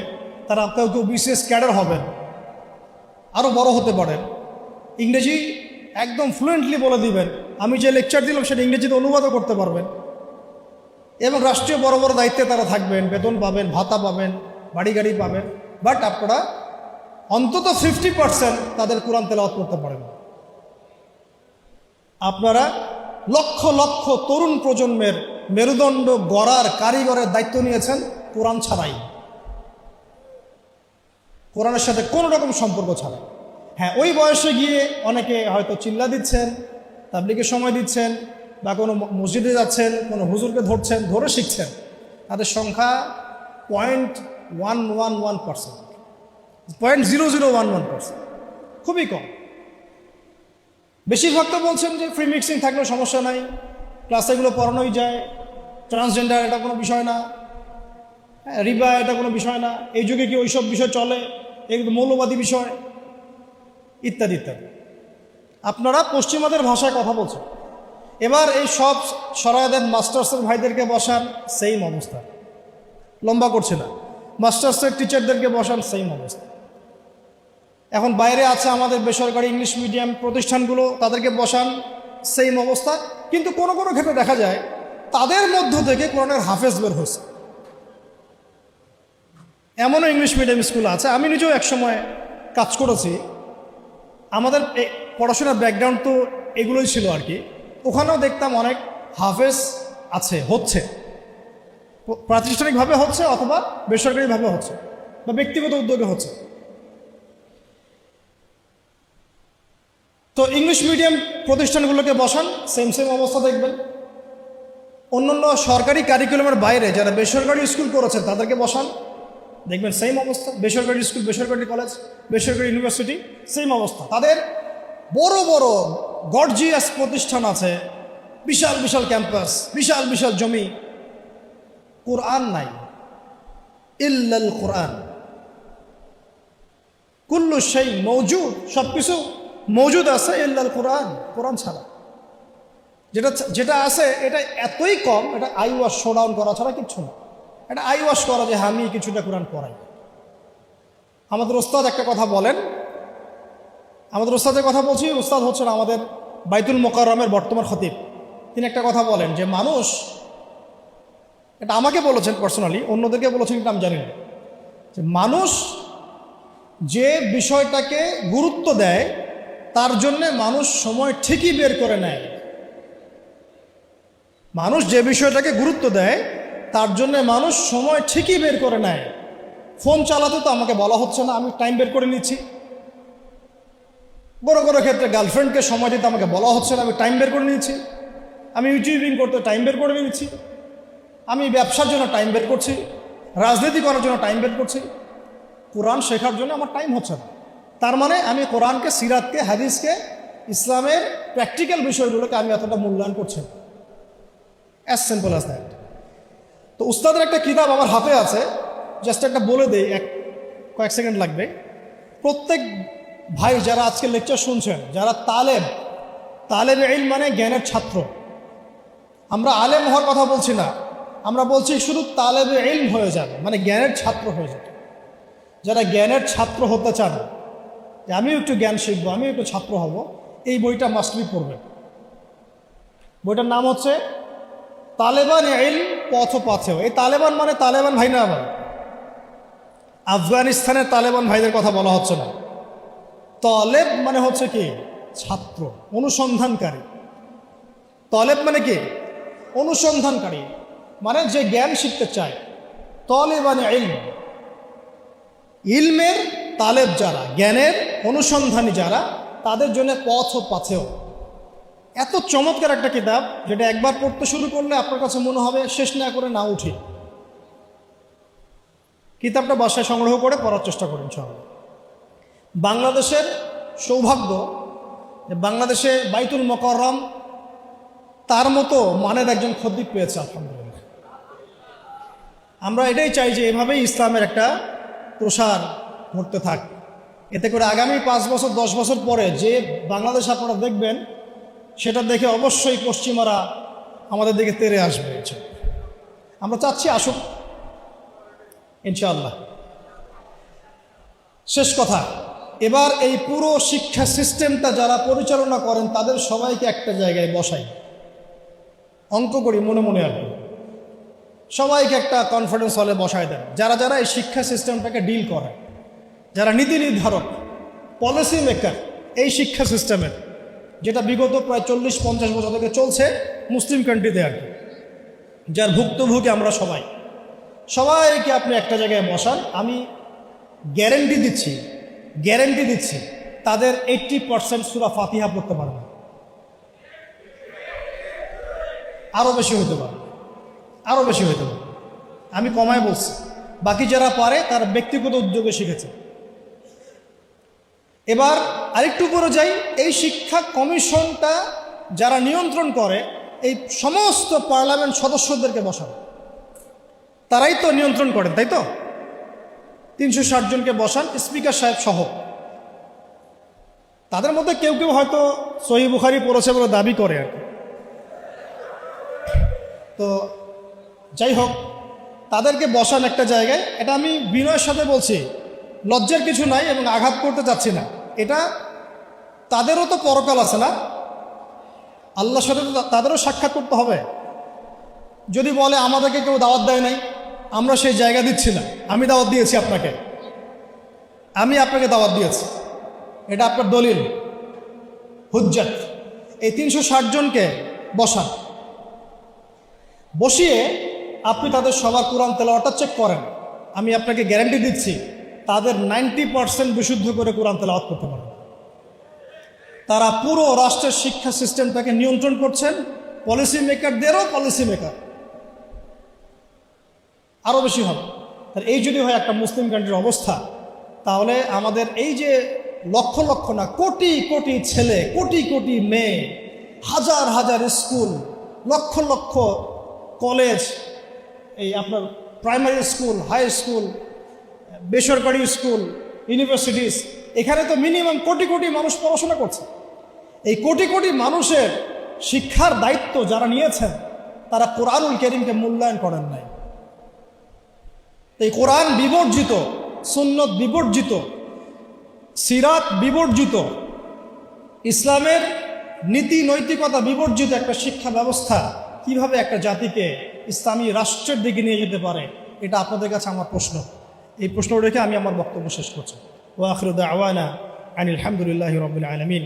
তারা কেউ কেউ বিসিএস ক্যাডার হবেন, আরও বড় হতে পারেন, ইংরেজি একদম ফ্লুয়েন্টলি বলে দিবেন, আমি যে লেকচার দিলাম সেটা ইংরেজিতে অনুবাদও করতে পারবেন, এবং রাষ্ট্রীয় বড় বড় দায়িত্বে তারা থাকবেন, বেতন পাবেন, ভাতা পাবেন, বাড়ি গাড়ি পাবেন। বাট আপনারা অন্তত 50% তাদের কোরআন তেলাওয়াত করতে পারেন। আপনারা লক্ষ লক্ষ তরুণ প্রজন্মের মেরুদণ্ড গড়ার কারিগরের দায়িত্ব নিয়েছেন কোরআন ছাড়াই, কোরআনের সাথে কোনো রকম সম্পর্ক ছাড়া। হ্যাঁ, ওই বয়সে গিয়ে অনেকে হয়তো চিল্লা দিচ্ছেন, তাবলীগে সময় দিচ্ছেন, বা কোনো মসজিদে যাচ্ছেন, কোনো হুজুরকে ধরছেন, ধরে শিখছেন, তাদের সংখ্যা 0.111%, 0.0011%, খুবই কম। বেশিরভাগ তো বলছেন যে ফ্রি মিক্সিং থাকলে সমস্যা নাই, ক্লাসে এগুলো পড়ানোই যায়, ট্রান্সজেন্ডার এটা কোনো বিষয় না, রিবা এটা কোনো বিষয় না, এই যুগে কি ওইসব বিষয় চলে, এগুলো মৌলবাদী বিষয়, ইত্যাদি ইত্যাদি। আপনারা পশ্চিমাদের ভাষায় কথা বলছেন। এবার এই সব সরায় দেন, মাস্টার্সের ভাইদেরকে বসান, সেম অবস্থা, লম্বা করছে না। মাস্টার্সের টিচারদেরকে বসান, সেম অবস্থা। এখন বাইরে আছে আমাদের বেসরকারি ইংলিশ মিডিয়াম প্রতিষ্ঠানগুলো, তাদেরকে বসান, সেম অবস্থা। কিন্তু কোনো কোনো ক্ষেত্রে দেখা যায় তাদের মধ্য থেকে কোরআনের হাফেজ বের হয়েছে। এমনও ইংলিশ মিডিয়াম স্কুল আছে, আমি নিজেও একসময় কাজ করেছি, আমাদের পড়াশোনার ব্যাকগ্রাউন্ড তো এগুলোই ছিল আর কি। ওখানেও দেখতাম অনেক হাফেজ আছে, হচ্ছে, প্রাতিষ্ঠানিকভাবে হচ্ছে অথবা বেসরকারিভাবে হচ্ছে বা ব্যক্তিগত উদ্যোগে হচ্ছে। তো ইংলিশ মিডিয়াম প্রতিষ্ঠানগুলোকে বসান, সেম সেম অবস্থা দেখবেন। অন্যান্য সরকারি কারিকুলামের বাইরে যারা বেসরকারি স্কুল করেছেন তাদেরকে বসান, দেখবেন সেম অবস্থা। বেসরকারি স্কুল, বেসরকারি কলেজ, বেসরকারি ইউনিভার্সিটি, সেম অবস্থা। তাদের বড় বড় গর্জিয়াস প্রতিষ্ঠান আছে, বিশাল বিশাল ক্যাম্পাস, বিশাল বিশাল জমি, কোরআন নাই। ইল্লাল কোরআন, কুল্লু শাই মওজুদ, সব কিছু মওজুদ আছে, ইল্লাল কোরআন, কোরআন ছাড়া। যেটা আছে এটা এতই কম, এটা আই ওয়াশ শো ডাউন করা ছাড়া কিচ্ছু না। এটা আই ওয়াশ করা যে আমি কিছুটা কোরআন পড়াই। আমাদের ওস্তাদ একটা কথা বলেন, আমাদের ওস্তাদের কথা বলছি, ওস্তাদ হচ্ছেন আমাদের বাইতুল মোকাররমের বর্তমান খতিব। তিনি একটা কথা বলেন যে মানুষ, এটা আমাকে বলেছেন পার্সোনালি, অন্যদেরকে বলেছেন কিন্তু আমি জানি না, যে মানুষ যে বিষয়টাকে গুরুত্ব দেয় তার জন্যে মানুষ সময় ঠিকই বের করে নেয়। মানুষ যে বিষয়টাকে গুরুত্ব দেয় তার জন্যে মানুষ সময় ঠিকই বের করে নেয়। ফোন চালাতে তো আমাকে বলা হচ্ছে না, আমি টাইম বের করে নিচ্ছি। বড় বড় ক্ষেত্রে গার্লফ্রেন্ডকে সময় দিতে আমাকে বলা হচ্ছে না, আমি টাইম বের করে নিচ্ছি। আমি ইউটিউবিং করতে টাইম বের করে নিচ্ছি। আমি ব্যবসার জন্য টাইম বের করছি, রাজনীতি করার জন্য টাইম বের করছি। কোরআন শেখার জন্য আমার টাইম হচ্ছে না। তার মানে আমি কোরআনকে, সিরাতকে, হাদিসকে, ইসলামের প্র্যাকটিক্যাল বিষয়গুলোকে আমি এতটা মূল্যায়ন করছি। As simple as that. তো উস্তাদের একটা কিতাব আমার হাতে আছে, জাস্ট একটা বলে দেই, কয়েক সেকেন্ড লাগবে। প্রত্যেক ভাই যারা আজকে লেকচার শুনছেন, যারা তালেব ইলম মানে জ্ঞানের ছাত্র, আমরা আলেম হওয়ার কথা বলছি না, আমরা বলছি শুধু তালেবে ইলম হয়ে যাবে, মানে জ্ঞানের ছাত্র হয়ে যাবে। যারা জ্ঞানের ছাত্র হতে চান, যে আমিও একটু জ্ঞান শিখবো, আমিও একটু ছাত্র হব, এই বইটা মাস্টবি পড়বেন। বইটার নাম হচ্ছে তালেবান ইলম পথ পাথেয়। এই তালেবান মানে তালেবান ভাই না, আবার আফগানিস্তানের তালেবান ভাইদের কথা বলা হচ্ছে না। তলেব মানে হচ্ছে কি, ছাত্র, অনুসন্ধানকারী। তলেব মানে কি, অনুসন্ধানকারী, মানে যে জ্ঞান শিখতে চায়। তালেবান ইলম, ইলমের তালেব যারা, জ্ঞানের অনুসন্ধানী যারা, তাদের জন্য পথ ও পাথেয়। এত চমৎকার একটা কিতাব, যেটা একবার পড়তে শুরু করলে আপনার কাছে মনে হবে শেষ না করে না উঠি। কিতাবটা বাসায় সংগ্রহ করে পড়ার চেষ্টা করেন ইনশাআল্লাহ। বাংলাদেশের সৌভাগ্য যে বাংলাদেশে বাইতুল মোকাররম তার মতো মানের একজন খদ্দিক পেয়েছে, আলহামদুলিল্লাহ। আমরা এটাই চাই যে এভাবেই ইসলামের একটা প্রসার ঘটতে থাক। এতে করে আগামী 5 বছর 10 বছর পরে যে বাংলাদেশ আপনারা দেখবেন, সেটা দেখে অবশ্যই পশ্চিমারা আমাদের দিকে তেড়ে আসবে। আমরা চাচ্ছি আসুক ইনশাআল্লাহ। শেষ কথা, এবার এই পুরো শিক্ষা সিস্টেমটা যারা পরিচালনা করেন তাদের সবাইকে একটা জায়গায় বসাই, অঙ্ক করি মনে মনে আর কি, সবাইকে একটা কনফারেন্স হলে বসায় দেন, যারা যারা এই শিক্ষা সিস্টেমটাকে ডিল করে, যারা নীতি নির্ধারক, পলিসি মেকার এই শিক্ষা সিস্টেমের, যেটা বিগত প্রায় 40-50 বছর থেকে চলছে মুসলিম কান্ট্রিতে আর কি, যার ভুক্তভোগী আমরা সবাইকে আপনি একটা জায়গায় বসান। আমি গ্যারেন্টি দিচ্ছি তাদের 80% সূরা ফাতিহা পড়তে পারবে, আরও বেশি হতে পারে। আমি কমায় বলছি, বাকি যারা পারে তারা ব্যক্তিগত উদ্যোগে শিখেছে। এবার আরেকটু করে যাই, এই শিক্ষা কমিশনটা যারা নিয়ন্ত্রণ করে এই সমস্ত পার্লামেন্ট সদস্যদেরকে বসানো, তারাই তো নিয়ন্ত্রণ করেন, তাই তো? 360 জনকে বসান, স্পিকার সাহেব সহ। তাদের মধ্যে কেউ কেউ হয়তো সহিহ বুখারী পড়েছে বলে দাবি করে আর কি। তো যাই হোক, তাদেরকে বসান একটা জায়গায়। এটা আমি বিনয়ের সাথে বলছি, লজ্জার কিছু নাই এবং আঘাত করতে চাচ্ছি না। এটা তাদেরও তো পরকাল আছে না, আল্লাহর সাথে তো তাদেরও সাক্ষাৎ করতে হবে। যদি বলে আমাদেরকে কেউ দাওয়াত দেয় নাই, আমরা সেই জায়গা দিচ্ছি না, আমি দাওয়াত দিয়েছি আপনাকে, আমি আপনাকে দাওয়াত দিয়েছি, এটা আপনার দলিল, হুজ্জাত। এই 360 জনকে বসান, বসিয়ে আপনি তাদের সবার কোরআন তেলাওয়াতটা চেক করেন। আমি আপনাকে গ্যারান্টি দিচ্ছি তাদের 90% বিশুদ্ধ করে কোরআন তেলাওয়াত করতে পারেন। তারা পুরো রাষ্ট্রের শিক্ষা সিস্টেমটাকে নিয়ন্ত্রণ করছেন, পলিসি মেকারদেরও পলিসি মেকার আরও বেশি হবে। তাহলে এই যদি হয় একটা মুসলিম কান্ট্রির অবস্থা, তাহলে আমাদের এই যে লক্ষ লক্ষ না কোটি কোটি ছেলে, কোটি কোটি মেয়ে, হাজার হাজার স্কুল, লক্ষ লক্ষ কলেজ, এই আপনার প্রাইমারি স্কুল, হাই স্কুল, বেসরকারি স্কুল, ইউনিভার্সিটিস, এখানে তো মিনিমাম কোটি কোটি মানুষ পড়াশোনা করছে। এই কোটি কোটি মানুষের শিক্ষার দায়িত্ব যারা নিয়েছেন তারা কোরআনুল কারীমকে মূল্যায়ন করেন নাই। এই কোরআন বিবর্জিত, সুন্নত বিবর্জিত, সিরাত বিবর্জিত, ইসলামের নীতি নৈতিকতা বিবর্জিত একটা শিক্ষা ব্যবস্থা কিভাবে একটা জাতিকে ইসলামী রাষ্ট্রের দিকে নিয়ে যেতে পারে, এটা আপনাদের কাছে আমার প্রশ্ন। এই প্রশ্ন রেখে আমি আমার বক্তব্য শেষ করছি। ওয়া আখিরু দাওয়ানা আনিল হামদুলিল্লাহি রাব্বিল আলামিন।